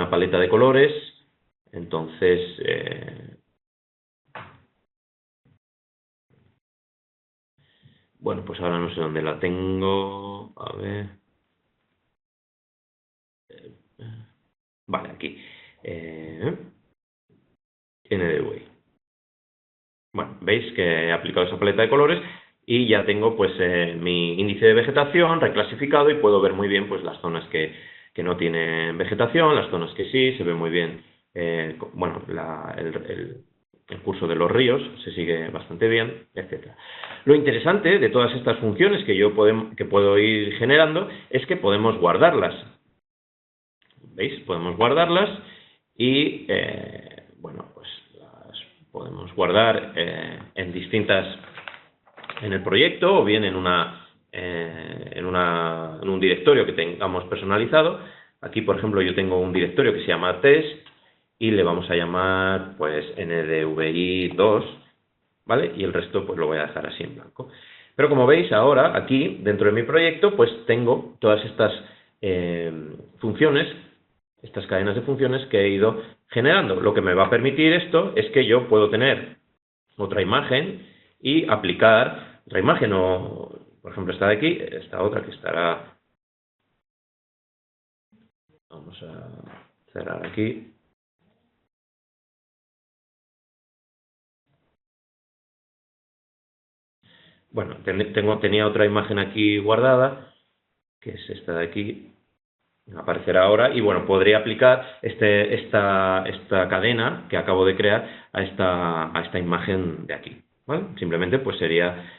paleta de colores, entonces bueno, pues ahora no sé dónde la tengo, a ver, vale, aquí, NDVI. Bueno, veis que he aplicado esa paleta de colores y ya tengo pues mi índice de vegetación reclasificado y puedo ver muy bien pues las zonas que no tienen vegetación, las zonas que sí, se ve muy bien, bueno, el curso de los ríos se sigue bastante bien, etc. Lo interesante de todas estas funciones que puedo ir generando es que podemos guardarlas. ¿Veis? Podemos guardarlas y, bueno, pues las podemos guardar en el proyecto o bien en un directorio que tengamos personalizado. Aquí, por ejemplo, yo tengo un directorio que se llama test y le vamos a llamar pues ndvi2, ¿vale? Y el resto pues lo voy a dejar así en blanco. Pero como veis ahora, aquí, dentro de mi proyecto, pues tengo todas estas funciones, estas cadenas de funciones que he ido generando. Lo que me va a permitir esto es que yo puedo tener otra imagen y aplicar otra imagen, o por ejemplo esta de aquí, esta otra que estará, vamos a cerrar aquí. Bueno, tenía otra imagen aquí guardada, que es esta de aquí, aparecerá ahora, y bueno, podría aplicar esta cadena que acabo de crear a esta imagen de aquí, ¿vale? Simplemente pues sería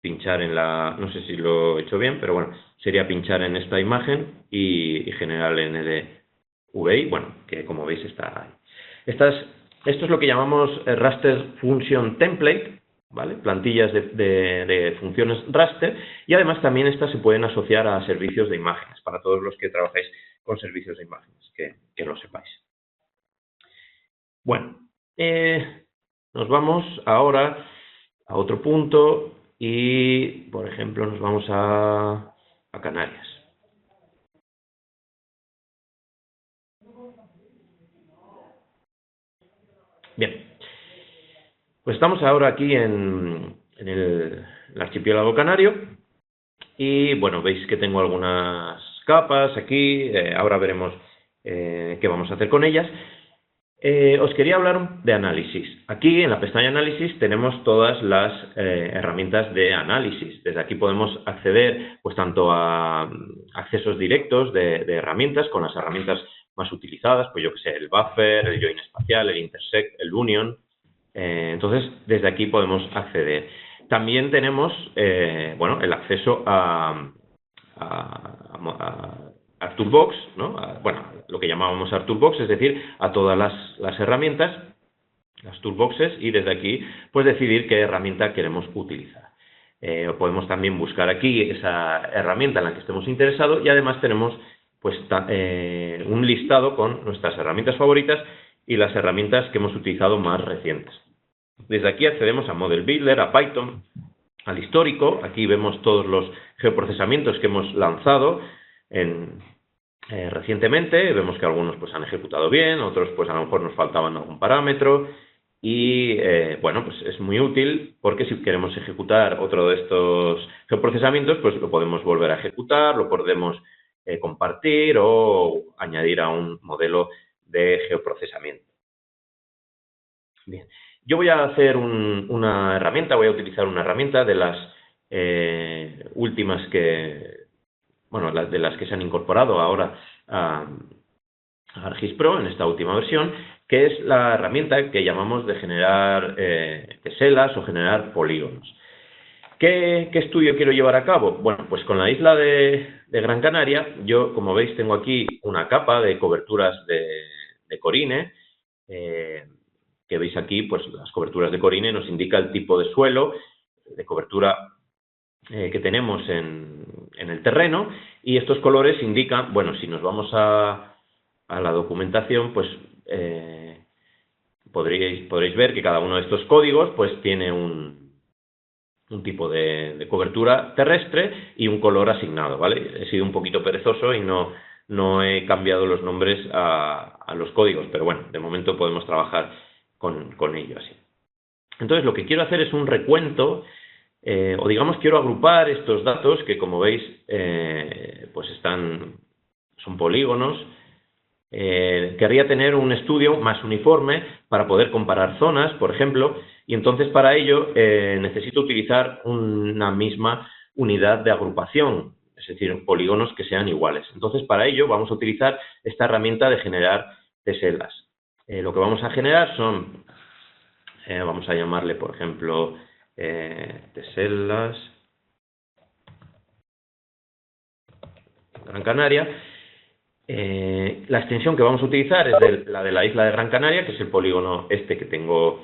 pinchar en no sé si lo he hecho bien, pero bueno, sería pinchar en esta imagen y generar el NDVI, bueno, que como veis está ahí. Esto es lo que llamamos Raster Function Template, ¿vale? Plantillas de funciones raster, y además también estas se pueden asociar a servicios de imágenes, para todos los que trabajáis con servicios de imágenes, que lo sepáis. Bueno, nos vamos ahora a otro punto y, por ejemplo, nos vamos a Canarias. Bien, pues estamos ahora aquí en el archipiélago canario y, bueno, veis que tengo algunas capas aquí, ahora veremos qué vamos a hacer con ellas. Os quería hablar de análisis. Aquí en la pestaña análisis tenemos todas las herramientas de análisis. Desde aquí podemos acceder pues tanto a accesos directos de herramientas con las herramientas más utilizadas, pues yo que sé, el buffer, el join espacial, el intersect, el union. Entonces, desde aquí podemos acceder. También tenemos bueno, el acceso a ArcToolbox, ¿no? Bueno, lo que llamábamos ArcToolbox, es decir, a todas las herramientas, las toolboxes, y desde aquí pues decidir qué herramienta queremos utilizar. Podemos también buscar aquí esa herramienta en la que estemos interesados y además tenemos pues un listado con nuestras herramientas favoritas y las herramientas que hemos utilizado más recientes. Desde aquí accedemos a Model Builder, a Python, al histórico. Aquí vemos todos los geoprocesamientos que hemos lanzado recientemente. Vemos que algunos pues han ejecutado bien, otros pues a lo mejor nos faltaban algún parámetro. Y bueno, pues es muy útil porque si queremos ejecutar otro de estos geoprocesamientos, pues lo podemos volver a ejecutar, lo podemos compartir o añadir a un modelo de geoprocesamiento. Bien, yo voy a hacer una herramienta, voy a utilizar una herramienta de las últimas bueno, de las que se han incorporado ahora a ArcGIS Pro en esta última versión, que es la herramienta que llamamos de generar teselas o generar polígonos. ¿Qué estudio quiero llevar a cabo? Bueno, pues con la isla de Gran Canaria, yo, como veis, tengo aquí una capa de coberturas de Corine, que veis aquí, pues las coberturas de Corine nos indica el tipo de suelo, de cobertura que tenemos en el terreno, y estos colores indican, bueno, si nos vamos a la documentación, pues podréis ver que cada uno de estos códigos pues tiene un tipo de cobertura terrestre y un color asignado, ¿vale? He sido un poquito perezoso y no he cambiado los nombres a los códigos, pero bueno, de momento podemos trabajar con ello así. Entonces, lo que quiero hacer es un recuento, o digamos, quiero agrupar estos datos que, como veis, pues son polígonos. Querría tener un estudio más uniforme para poder comparar zonas, por ejemplo, y entonces para ello necesito utilizar una misma unidad de agrupación, es decir, polígonos que sean iguales. Entonces, para ello vamos a utilizar esta herramienta de generar teselas. Lo que vamos a generar son, vamos a llamarle, por ejemplo, teselas Gran Canaria. La extensión que vamos a utilizar es la de la isla de Gran Canaria, que es el polígono este que tengo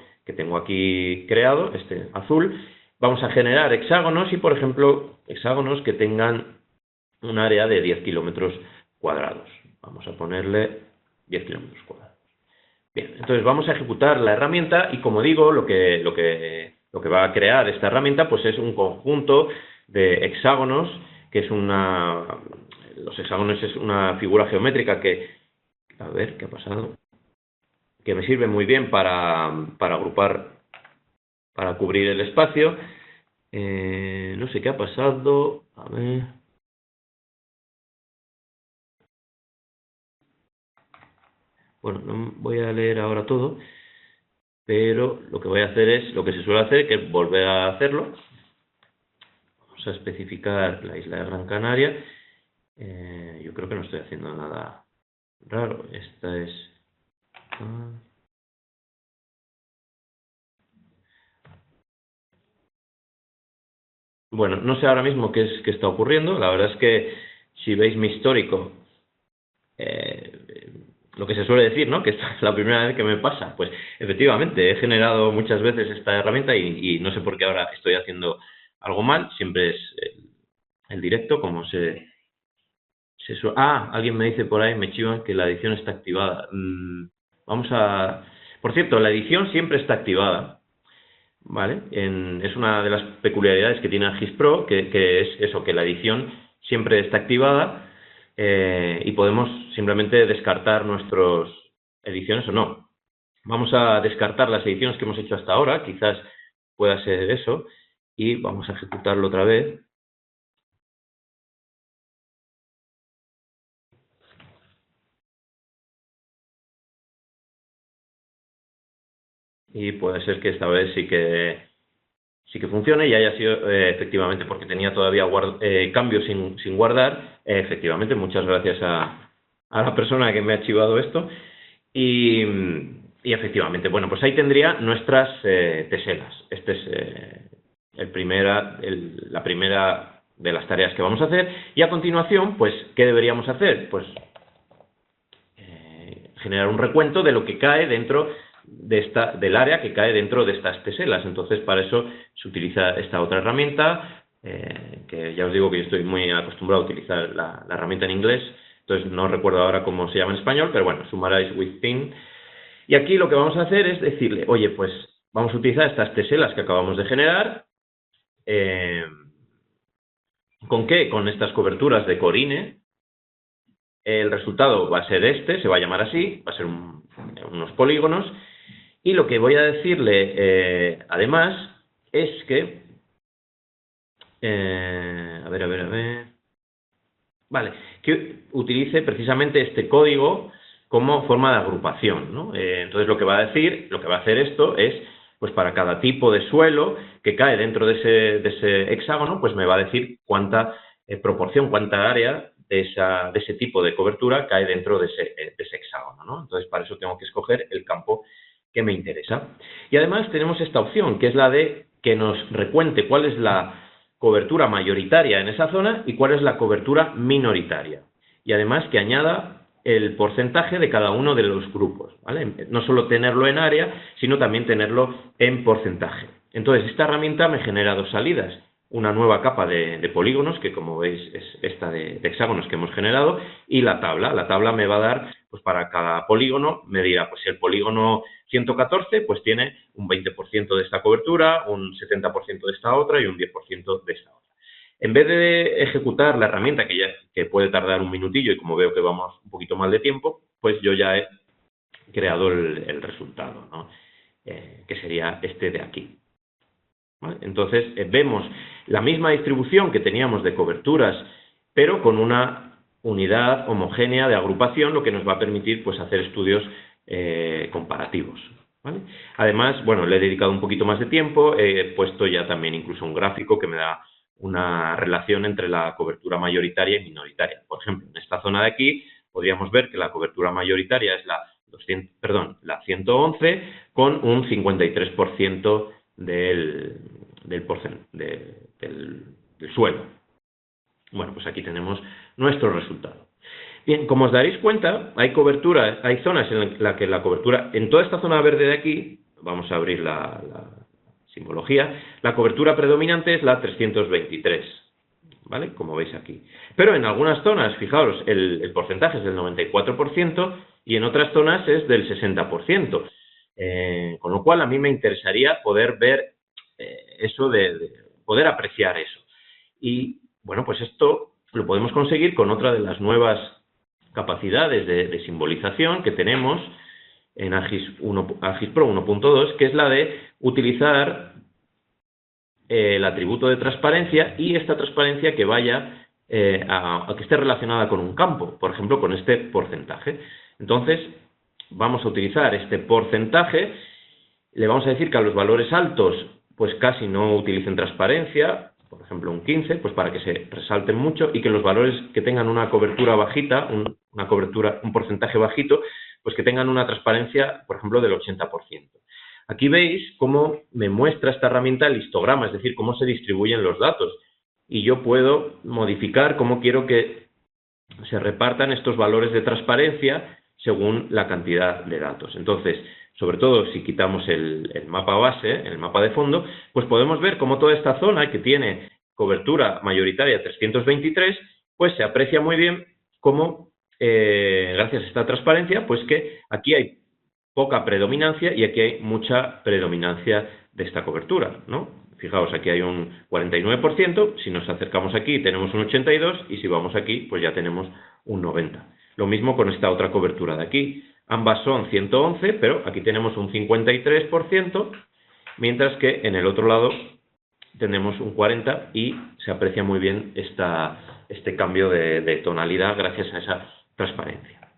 aquí creado, este azul. Vamos a generar hexágonos y, por ejemplo, hexágonos que tengan un área de 10 kilómetros cuadrados. Vamos a ponerle 10 kilómetros cuadrados. Bien, entonces vamos a ejecutar la herramienta y, como digo, lo que va a crear esta herramienta pues es un conjunto de hexágonos, que es los hexágonos es una figura geométrica que, a ver, ¿qué ha pasado? Que me sirve muy bien para agrupar, para cubrir el espacio. No sé qué ha pasado, a ver. Bueno, no voy a leer ahora todo, pero lo que voy a hacer es lo que se suele hacer, que es volver a hacerlo. Vamos a especificar la isla de Gran Canaria. Yo creo que no estoy haciendo nada raro. Esta es... Bueno, no sé ahora mismo qué está ocurriendo. La verdad es que si veis mi histórico, lo que se suele decir, ¿no? Que esta es la primera vez que me pasa. Pues efectivamente, he generado muchas veces esta herramienta y no sé por qué ahora estoy haciendo algo mal. Siempre es el directo, como alguien me dice por ahí, me chivan, que la edición está activada. Por cierto, la edición siempre está activada, ¿vale? Es una de las peculiaridades que tiene ArcGIS Pro, que es eso, que la edición siempre está activada y podemos simplemente descartar nuestras ediciones o no. Vamos a descartar las ediciones que hemos hecho hasta ahora, quizás pueda ser eso, y vamos a ejecutarlo otra vez. Y puede ser que esta vez sí que funcione y haya sido efectivamente porque tenía todavía cambios sin guardar. Efectivamente, muchas gracias a la persona que me ha archivado esto. Y efectivamente, bueno, pues ahí tendría nuestras teselas. Este es la primera de las tareas que vamos a hacer. Y a continuación, pues, ¿qué deberíamos hacer? Pues generar un recuento de lo que cae dentro del área que cae dentro de estas teselas. Entonces, para eso se utiliza esta otra herramienta, que ya os digo que yo estoy muy acostumbrado a utilizar la herramienta en inglés, entonces no recuerdo ahora cómo se llama en español, pero bueno, Summarize with Thin. Y aquí lo que vamos a hacer es decirle, oye, pues vamos a utilizar estas teselas que acabamos de generar. ¿Con qué? Con estas coberturas de Corine. El resultado va a ser se va a llamar así, va a ser unos polígonos. Y lo que voy a decirle, además, es que... a ver. Vale, que utilice precisamente este código como forma de agrupación, ¿no? Entonces lo que va a decir, lo que va a hacer esto es, pues para cada tipo de suelo que cae dentro de ese hexágono, pues me va a decir cuánta proporción, cuánta área de ese tipo de cobertura cae dentro de ese hexágono, ¿no? Entonces para eso tengo que escoger el campo que me interesa. Y además tenemos esta opción, que es la de que nos recuente cuál es la cobertura mayoritaria en esa zona y cuál es la cobertura minoritaria. Y además que añada el porcentaje de cada uno de los grupos, ¿vale? No solo tenerlo en área, sino también tenerlo en porcentaje. Entonces, esta herramienta me genera dos salidas. Una nueva capa de polígonos, que como veis es esta de hexágonos que hemos generado, y la tabla. La tabla me va a dar, pues para cada polígono, me dirá, pues el polígono 114, pues tiene un 20% de esta cobertura, un 70% de esta otra y un 10% de esta otra. En vez de ejecutar la herramienta, que puede tardar un minutillo y como veo que vamos un poquito mal de tiempo, pues yo ya he creado el resultado, ¿no? Que sería este de aquí. ¿Vale? Entonces, vemos la misma distribución que teníamos de coberturas, pero con una unidad homogénea de agrupación, lo que nos va a permitir pues, hacer estudios comparativos. ¿Vale? Además, bueno, le he dedicado un poquito más de tiempo, he puesto ya también incluso un gráfico que me da una relación entre la cobertura mayoritaria y minoritaria. Por ejemplo, en esta zona de aquí podríamos ver que la cobertura mayoritaria es la 111 con un 53% del suelo. Bueno, pues aquí tenemos nuestro resultado. Bien, como os daréis cuenta, hay zonas en las que la cobertura, en toda esta zona verde de aquí, vamos a abrir la simbología, la cobertura predominante es la 323, ¿vale? Como veis aquí. Pero en algunas zonas, fijaos, el porcentaje es del 94% y en otras zonas es del 60%. Con lo cual a mí me interesaría poder ver eso, poder apreciar eso. Y bueno, pues esto lo podemos conseguir con otra de las nuevas capacidades de simbolización que tenemos en ArcGIS Pro 1.2, que es la de utilizar el atributo de transparencia y esta transparencia que vaya a que esté relacionada con un campo, por ejemplo, con este porcentaje. Entonces, vamos a utilizar este porcentaje, le vamos a decir que a los valores altos, pues casi no utilicen transparencia, por ejemplo un 15, pues para que se resalten mucho, y que los valores que tengan una cobertura bajita, un porcentaje bajito, pues que tengan una transparencia, por ejemplo, del 80%. Aquí veis cómo me muestra esta herramienta el histograma, es decir, cómo se distribuyen los datos. Y yo puedo modificar cómo quiero que se repartan estos valores de transparencia según la cantidad de datos. Entonces, sobre todo si quitamos el mapa base, el mapa de fondo, pues podemos ver cómo toda esta zona que tiene cobertura mayoritaria 323, pues se aprecia muy bien cómo, gracias a esta transparencia, pues que aquí hay poca predominancia y aquí hay mucha predominancia de esta cobertura, ¿no? Fijaos, aquí hay un 49%, si nos acercamos aquí tenemos un 82% y si vamos aquí, pues ya tenemos un 90%. Lo mismo con esta otra cobertura de aquí. Ambas son 111, pero aquí tenemos un 53%, mientras que en el otro lado tenemos un 40% y se aprecia muy bien este cambio de tonalidad gracias a esa transparencia.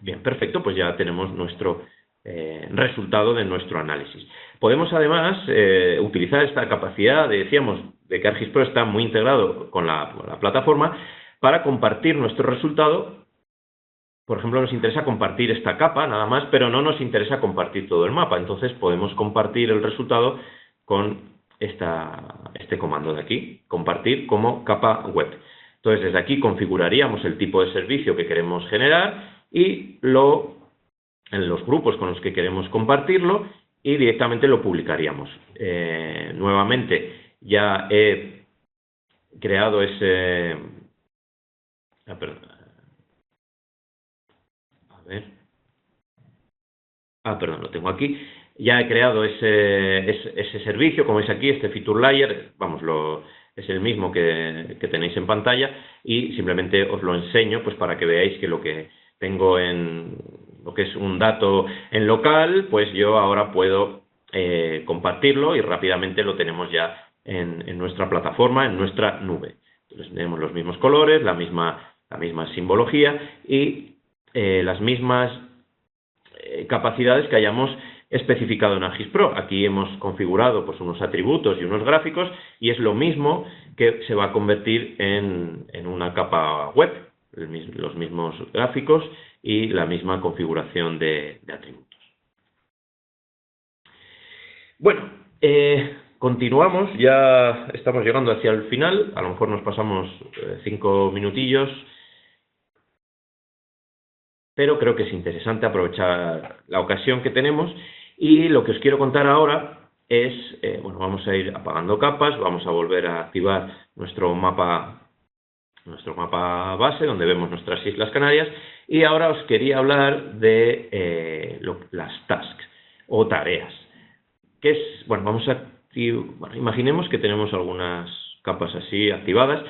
Bien, perfecto, pues ya tenemos nuestro resultado de nuestro análisis. Podemos además utilizar esta capacidad, decíamos, de que ArcGIS Pro está muy integrado con la plataforma para compartir nuestro resultado. Por ejemplo, nos interesa compartir esta capa nada más, pero no nos interesa compartir todo el mapa. Entonces podemos compartir el resultado con este comando de aquí, compartir como capa web. Entonces desde aquí configuraríamos el tipo de servicio que queremos generar y en los grupos con los que queremos compartirlo y directamente lo publicaríamos. Nuevamente ya he creado ese... perdón, lo tengo aquí. Ya he creado ese servicio, como veis aquí, este Feature Layer, vamos, es el mismo que tenéis en pantalla y simplemente os lo enseño pues para que veáis que lo que tengo lo que es un dato en local, pues yo ahora puedo compartirlo y rápidamente lo tenemos ya en nuestra plataforma, en nuestra nube. Entonces tenemos los mismos colores, la misma simbología y las mismas capacidades que hayamos especificado en ArcGIS Pro. Aquí hemos configurado pues unos atributos y unos gráficos y es lo mismo que se va a convertir en una capa web, los mismos gráficos y la misma configuración de atributos. Bueno, continuamos, ya estamos llegando hacia el final, a lo mejor nos pasamos 5 minutillos, pero creo que es interesante aprovechar la ocasión que tenemos y lo que os quiero contar ahora es, bueno, vamos a ir apagando capas, vamos a volver a activar nuestro mapa base donde vemos nuestras Islas Canarias y ahora os quería hablar de las tasks o tareas. Que es, bueno, imaginemos que tenemos algunas capas así activadas.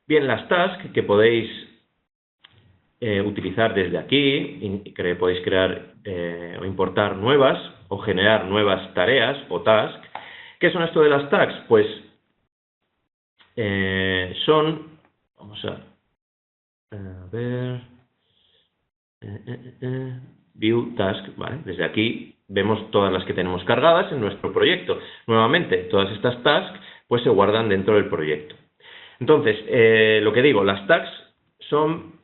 Bien, las tasks que podéis utilizar desde aquí, podéis crear o importar nuevas o generar nuevas tareas o tasks. ¿Qué son esto de las tags? Pues vamos a ver, View Task, ¿vale? Desde aquí vemos todas las que tenemos cargadas en nuestro proyecto. Nuevamente, todas estas tasks pues se guardan dentro del proyecto. Entonces, lo que digo, las tags son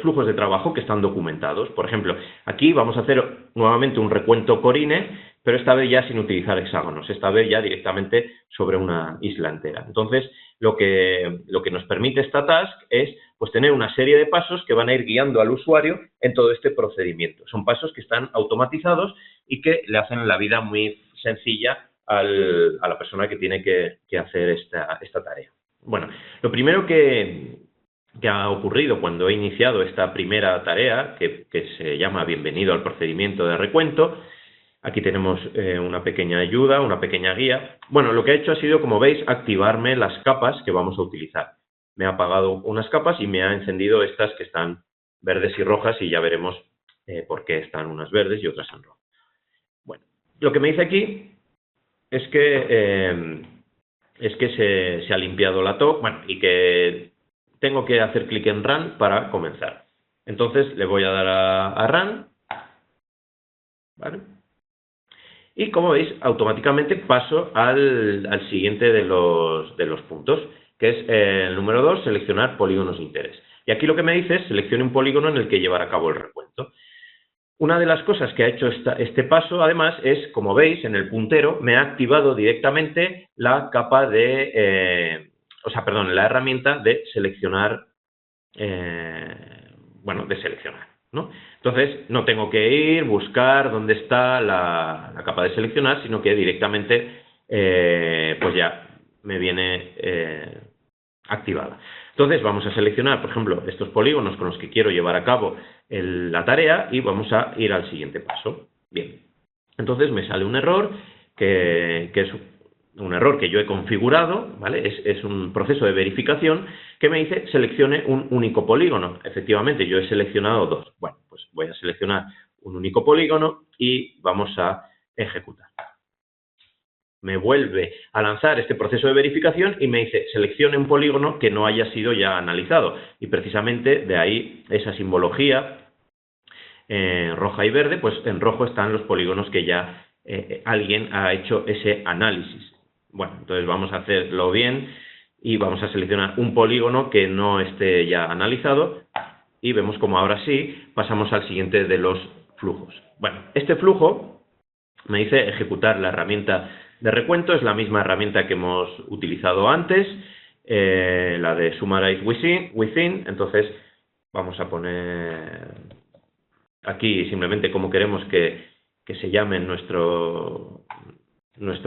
flujos de trabajo que están documentados. Por ejemplo, aquí vamos a hacer nuevamente un recuento Corine, pero esta vez ya sin utilizar hexágonos, esta vez ya directamente sobre una isla entera. Entonces, lo que nos permite esta task es pues tener una serie de pasos que van a ir guiando al usuario en todo este procedimiento. Son pasos que están automatizados y que le hacen la vida muy sencilla a la persona que tiene que hacer esta tarea. Bueno, lo primero que ha ocurrido cuando he iniciado esta primera tarea, que se llama Bienvenido al procedimiento de recuento. Aquí tenemos una pequeña ayuda, una pequeña guía. Bueno, lo que he hecho ha sido, como veis, activarme las capas que vamos a utilizar. Me ha apagado unas capas y me ha encendido estas que están verdes y rojas y ya veremos por qué están unas verdes y otras en rojo. Bueno, lo que me dice aquí es que se ha limpiado la TOC, bueno, y que tengo que hacer clic en Run para comenzar. Entonces le voy a dar a Run, ¿vale? Y como veis, automáticamente paso al siguiente de los puntos, que es el número 2, seleccionar polígonos de interés. Y aquí lo que me dice es seleccione un polígono en el que llevar a cabo el recuento. Una de las cosas que ha hecho este paso, además, es, como veis, en el puntero me ha activado directamente la capa la herramienta de seleccionar, ¿no? Entonces, no tengo que ir, buscar dónde está la capa de seleccionar, sino que directamente, pues ya me viene activada. Entonces, vamos a seleccionar, por ejemplo, estos polígonos con los que quiero llevar a cabo la tarea y vamos a ir al siguiente paso. Bien, entonces me sale un error que es un error que yo he configurado, ¿vale? Es un proceso de verificación que me dice seleccione un único polígono. Efectivamente, yo he seleccionado 2. Bueno, pues voy a seleccionar un único polígono y vamos a ejecutar. Me vuelve a lanzar este proceso de verificación y me dice seleccione un polígono que no haya sido ya analizado. Y precisamente de ahí esa simbología roja y verde, pues en rojo están los polígonos que ya alguien ha hecho ese análisis. Bueno, entonces vamos a hacerlo bien y vamos a seleccionar un polígono que no esté ya analizado y vemos como ahora sí pasamos al siguiente de los flujos. Bueno, este flujo me dice ejecutar la herramienta de recuento, es la misma herramienta que hemos utilizado antes, la de Summarize Within. Entonces vamos a poner aquí simplemente cómo queremos que se llame nuestro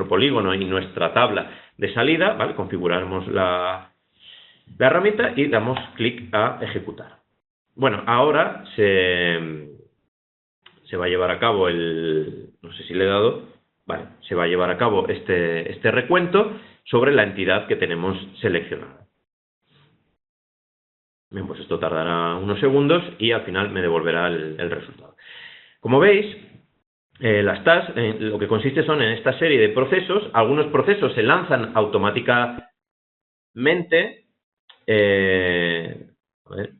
polígono y nuestra tabla de salida, ¿vale? Configuramos la herramienta y damos clic a ejecutar. Bueno, ahora se va a llevar a cabo no sé si le he dado, vale, se va a llevar a cabo este recuento sobre la entidad que tenemos seleccionada. Bien, pues esto tardará unos segundos y al final me devolverá el resultado. Como veis, las tasks lo que consiste son en esta serie de procesos. Algunos procesos se lanzan automáticamente. A ver.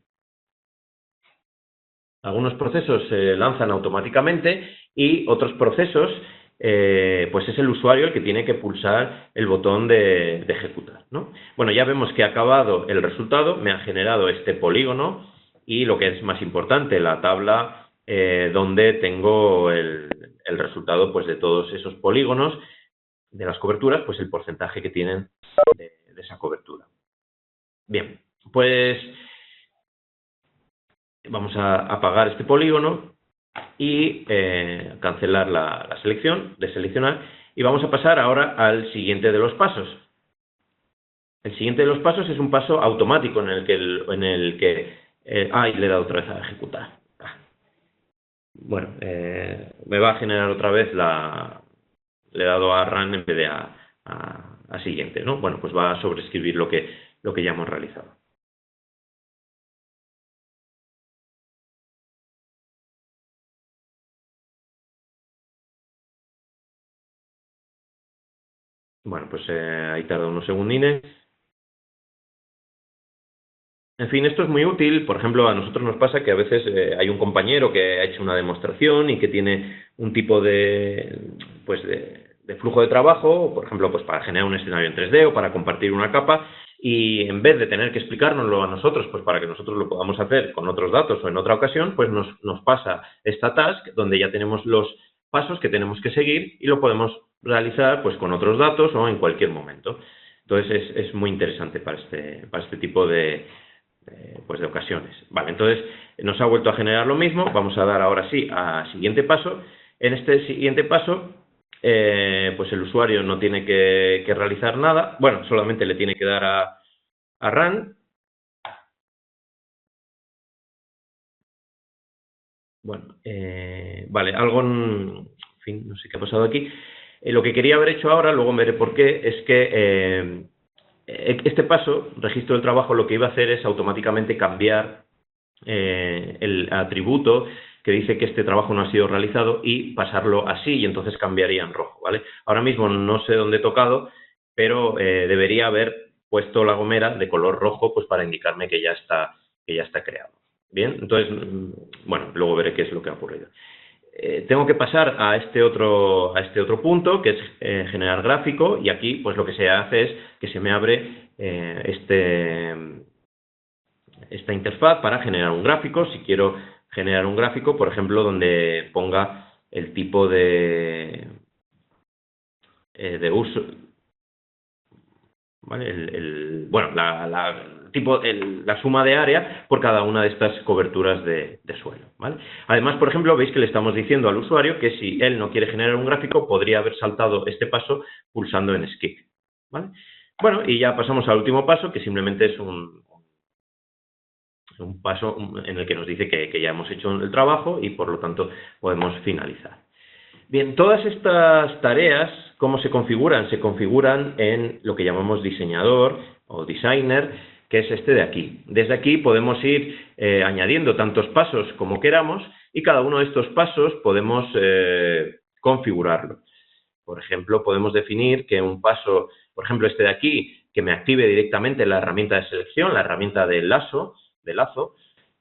Algunos procesos se lanzan automáticamente y otros procesos, pues es el usuario el que tiene que pulsar el botón de ejecutar, ¿no? Bueno, ya vemos que ha acabado el resultado, me ha generado este polígono y lo que es más importante, la tabla donde tengo el resultado, pues, de todos esos polígonos, de las coberturas, pues el porcentaje que tienen de esa cobertura. Bien, pues vamos a apagar este polígono y cancelar la selección, deseleccionar, y vamos a pasar ahora al siguiente de los pasos. El siguiente de los pasos es un paso automático en el que le he dado otra vez a ejecutar. Bueno, me va a generar otra vez le he dado a run en vez de a siguiente, ¿no? Bueno, pues va a sobreescribir lo que ya hemos realizado. Bueno, pues ahí tarda unos segundines. En fin, esto es muy útil. Por ejemplo, a nosotros nos pasa que a veces hay un compañero que ha hecho una demostración y que tiene un tipo pues de flujo de trabajo, por ejemplo, pues para generar un escenario en 3D o para compartir una capa, y en vez de tener que explicárnoslo a nosotros, pues para que nosotros lo podamos hacer con otros datos o en otra ocasión, pues nos pasa esta task donde ya tenemos los pasos que tenemos que seguir y lo podemos realizar pues con otros datos o en cualquier momento. Entonces es muy interesante para este tipo pues de ocasiones. Vale, entonces nos ha vuelto a generar lo mismo. Vamos a dar ahora sí a siguiente paso. En este siguiente paso, pues el usuario no tiene que realizar nada. Bueno, solamente le tiene que dar a run. Bueno, vale, algo, en fin, no sé qué ha pasado aquí. Lo que quería haber hecho ahora, luego veré por qué, es que este paso, registro del trabajo, lo que iba a hacer es automáticamente cambiar el atributo que dice que este trabajo no ha sido realizado y pasarlo así, y entonces cambiaría en rojo, ¿vale? Ahora mismo no sé dónde he tocado, pero debería haber puesto la gomera de color rojo, pues para indicarme que ya está creado. Bien, entonces, bueno, luego veré qué es lo que ha ocurrido. Tengo que pasar a este otro punto, que es generar gráfico, y aquí pues lo que se hace es que se me abre esta interfaz para generar un gráfico. Si quiero generar un gráfico, por ejemplo, donde ponga el tipo de uso, ¿vale? Bueno, la suma de área por cada una de estas coberturas de suelo, ¿vale? Además, por ejemplo, veis que le estamos diciendo al usuario que si él no quiere generar un gráfico, podría haber saltado este paso pulsando en Skip, ¿vale? Bueno, y ya pasamos al último paso, que simplemente es un paso en el que nos dice que ya hemos hecho el trabajo y, por lo tanto, podemos finalizar. Bien, todas estas tareas, ¿cómo se configuran? Se configuran en lo que llamamos diseñador o designer, que es este de aquí. Desde aquí podemos ir añadiendo tantos pasos como queramos y cada uno de estos pasos podemos configurarlo. Por ejemplo, podemos definir que un paso, por ejemplo, este de aquí, que me active directamente la herramienta de selección, la herramienta de lazo,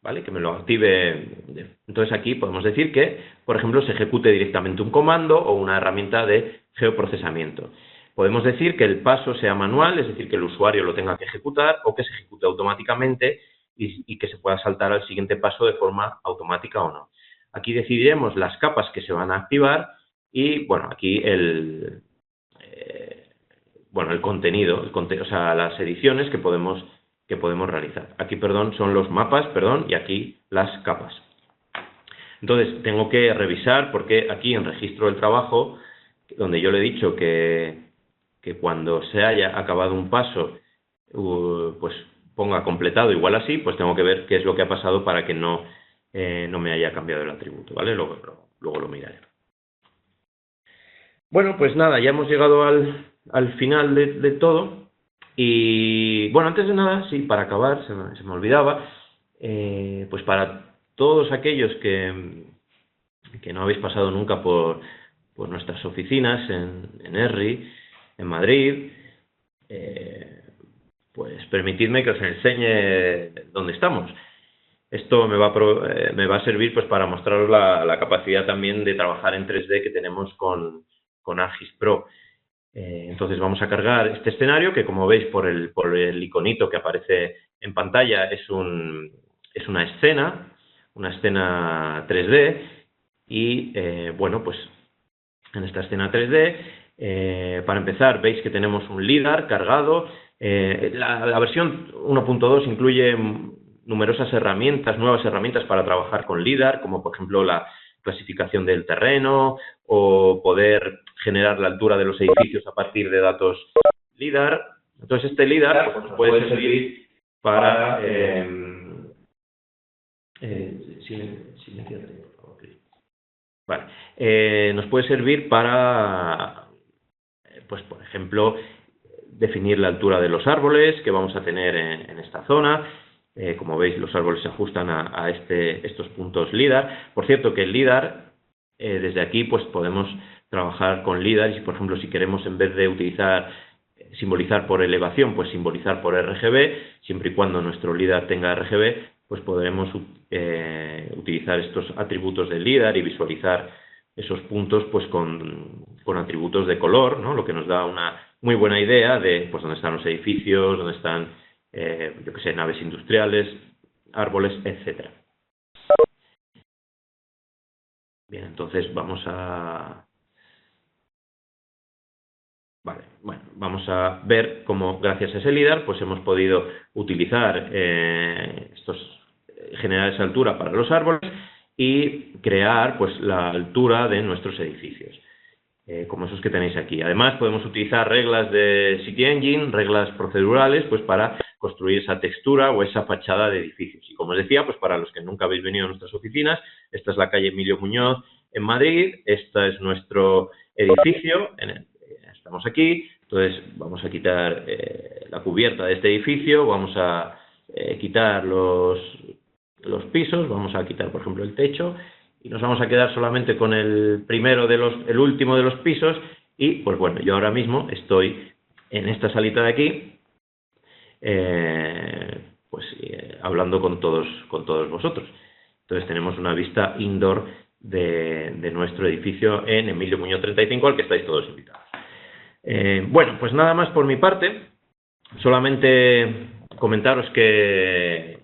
¿vale? Que me lo active. Entonces aquí podemos decir que, por ejemplo, se ejecute directamente un comando o una herramienta de geoprocesamiento. Podemos decir que el paso sea manual, es decir, que el usuario lo tenga que ejecutar, o que se ejecute automáticamente y que se pueda saltar al siguiente paso de forma automática o no. Aquí decidiremos las capas que se van a activar y, bueno, aquí el contenido, o sea, las ediciones que podemos realizar. Aquí, perdón, son los mapas, perdón, y aquí las capas. Entonces, tengo que revisar porque aquí en registro del trabajo, donde yo le he dicho que cuando se haya acabado un paso, pues ponga completado igual así, pues tengo que ver qué es lo que ha pasado para que no me haya cambiado el atributo, ¿vale? Luego lo miraré. Bueno, pues nada, ya hemos llegado al final de todo. Y bueno, antes de nada, sí, para acabar, se me olvidaba, pues para todos aquellos que que no habéis pasado nunca por nuestras oficinas en ERRI, en Madrid, pues permitidme que os enseñe dónde estamos. Esto me va a servir pues para mostraros la capacidad también de trabajar en 3D que tenemos con ArcGIS Pro. Entonces vamos a cargar este escenario que, como veis por el iconito que aparece en pantalla, es una escena 3D y bueno, pues en esta escena 3D, para empezar, veis que tenemos un LiDAR cargado. La versión 1.2 incluye numerosas nuevas herramientas para trabajar con LiDAR, como por ejemplo la clasificación del terreno o poder generar la altura de los edificios a partir de datos LiDAR. Entonces este LiDAR pues, puede servir para... silenciate, por favor. Vale. Nos puede servir para, pues por ejemplo, definir la altura de los árboles que vamos a tener en esta zona. Como veis, los árboles se ajustan a estos puntos LiDAR. Por cierto, que el LiDAR, desde aquí, pues podemos trabajar con LiDAR y, por ejemplo, si queremos, en vez de simbolizar por elevación, pues simbolizar por RGB, siempre y cuando nuestro LiDAR tenga RGB, pues podremos utilizar estos atributos del LiDAR y visualizar esos puntos pues con atributos de color, ¿no? Lo que nos da una muy buena idea de pues dónde están los edificios, dónde están, yo que sé, naves industriales, árboles, etcétera. Bien, entonces vamos a... Vale, bueno, vamos a ver cómo gracias a ese LiDAR pues hemos podido utilizar generar esa altura para los árboles y crear pues la altura de nuestros edificios, como esos que tenéis aquí. Además podemos utilizar reglas de City Engine, reglas procedurales, pues para construir esa textura o esa fachada de edificios. Y como os decía, pues para los que nunca habéis venido a nuestras oficinas, esta es la calle Emilio Muñoz en Madrid, este es nuestro edificio, estamos aquí, entonces vamos a quitar la cubierta de este edificio, vamos a quitar los pisos, vamos a quitar por ejemplo el techo y nos vamos a quedar solamente con el último de los pisos y pues bueno, yo ahora mismo estoy en esta salita de aquí hablando con todos vosotros. Entonces tenemos una vista indoor de nuestro edificio en Emilio Muñoz 35 al que estáis todos invitados. Bueno, pues nada más por mi parte, solamente comentaros que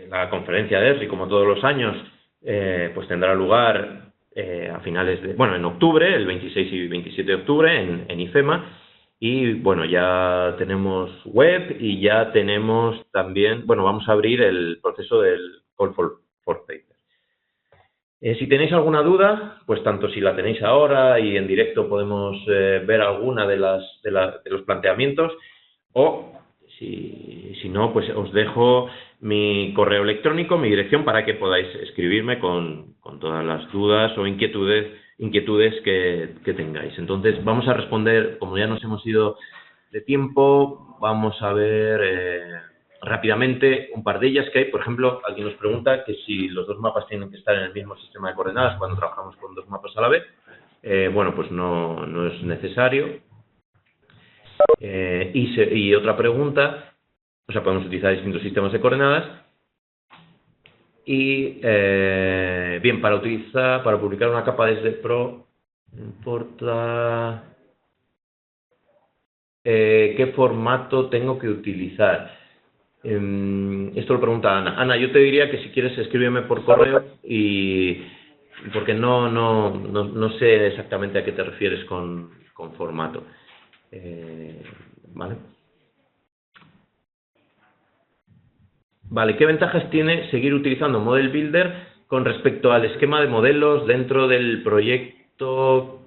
la conferencia de ERRI, como todos los años, pues tendrá lugar en octubre, el 26 y 27 de octubre, en IFEMA, y bueno, ya tenemos web y ya tenemos también, vamos a abrir el proceso del Call for Paper. Si tenéis alguna duda, pues tanto si la tenéis ahora y en directo podemos ver alguna de los planteamientos, o si no, pues os dejo mi correo electrónico, mi dirección, para que podáis escribirme con todas las dudas o inquietudes que tengáis. Entonces, vamos a responder, como ya nos hemos ido de tiempo, vamos a ver rápidamente un par de ellas que hay. Por ejemplo, alguien nos pregunta que si los dos mapas tienen que estar en el mismo sistema de coordenadas cuando trabajamos con dos mapas a la vez. Bueno, pues no es necesario. Y otra pregunta, o sea, podemos utilizar distintos sistemas de coordenadas. Y bien, para publicar una capa desde Pro, no importa qué formato tengo que utilizar. Esto lo pregunta Ana. Ana, yo te diría que si quieres escríbeme por correo porque no sé exactamente a qué te refieres con formato. ¿Vale? Vale, ¿qué ventajas tiene seguir utilizando Model Builder con respecto al esquema de modelos dentro del proyecto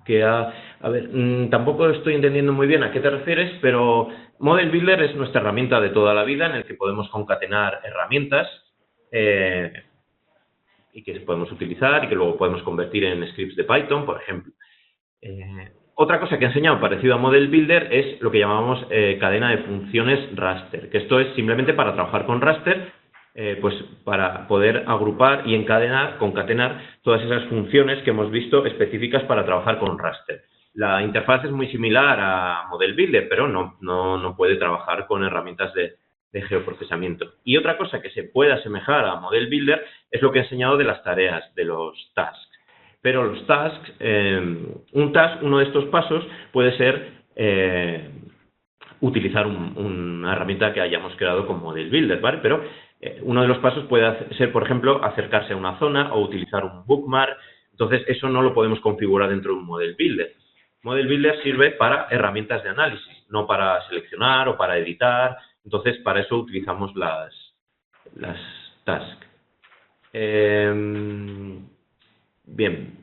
que ha... A ver, tampoco estoy entendiendo muy bien a qué te refieres, pero Model Builder es nuestra herramienta de toda la vida en el que podemos concatenar herramientas y que podemos utilizar y que luego podemos convertir en scripts de Python, por ejemplo. Otra cosa que he enseñado parecido a Model Builder es lo que llamamos cadena de funciones raster, que esto es simplemente para trabajar con raster pues para poder agrupar y concatenar todas esas funciones que hemos visto específicas para trabajar con raster. La interfaz es muy similar a Model Builder, pero no puede trabajar con herramientas de geoprocesamiento. Y otra cosa que se puede asemejar a Model Builder es lo que he enseñado de las tareas, de los tasks. Pero los tasks, uno de estos pasos puede ser utilizar una herramienta que hayamos creado con Model Builder, ¿vale? Pero uno de los pasos puede ser, por ejemplo, acercarse a una zona o utilizar un bookmark. Entonces, eso no lo podemos configurar dentro de un Model Builder. Model Builder sirve para herramientas de análisis, no para seleccionar o para editar. Entonces, para eso utilizamos las tasks. Bien.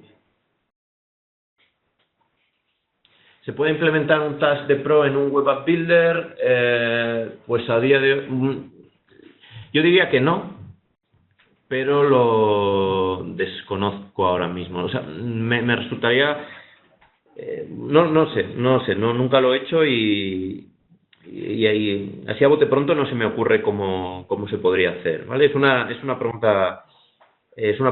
¿Se puede implementar un task de Pro en un Web App Builder? Pues a día de hoy, yo diría que no, pero lo desconozco ahora mismo. O sea, me resultaría... no sé, nunca lo he hecho y así a bote pronto no se me ocurre cómo se podría hacer, ¿vale? Es una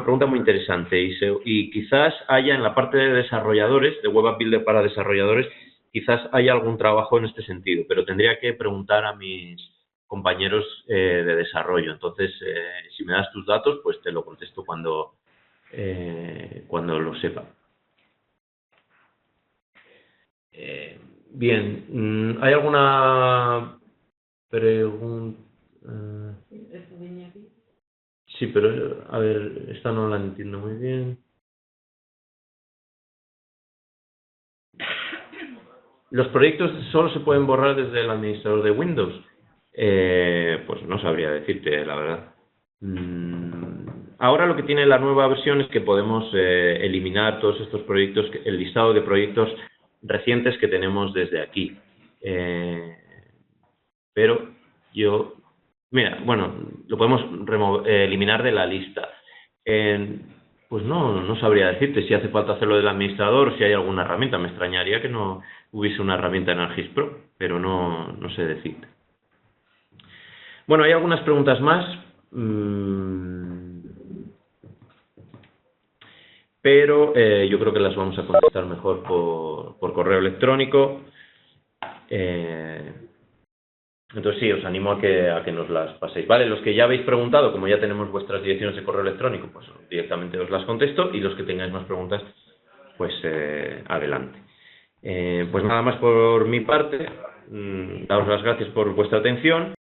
pregunta muy interesante y quizás haya en la parte de desarrolladores, de Web App Builder para desarrolladores, quizás haya algún trabajo en este sentido, pero tendría que preguntar a mis compañeros de desarrollo. Entonces, si me das tus datos, pues te lo contesto cuando lo sepa. Bien, ¿hay alguna pregunta? Sí, pero a ver, esta no la entiendo muy bien. ¿Los proyectos solo se pueden borrar desde el administrador de Windows? Pues no sabría decirte, la verdad. Ahora lo que tiene la nueva versión es que podemos eliminar todos estos proyectos, el listado de proyectos recientes que tenemos desde aquí. Pero mira, bueno, lo podemos eliminar de la lista. Pues no sabría decirte si hace falta hacerlo del administrador o si hay alguna herramienta. Me extrañaría que no hubiese una herramienta en ArcGIS Pro, pero no sé decirte. Bueno, hay algunas preguntas más, pero yo creo que las vamos a contestar mejor por correo electrónico. Entonces sí, os animo a que nos las paséis. Vale, los que ya habéis preguntado, como ya tenemos vuestras direcciones de correo electrónico, pues directamente os las contesto y los que tengáis más preguntas, pues adelante. Pues nada más por mi parte, daros las gracias por vuestra atención.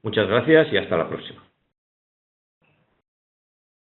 Muchas gracias y hasta la próxima.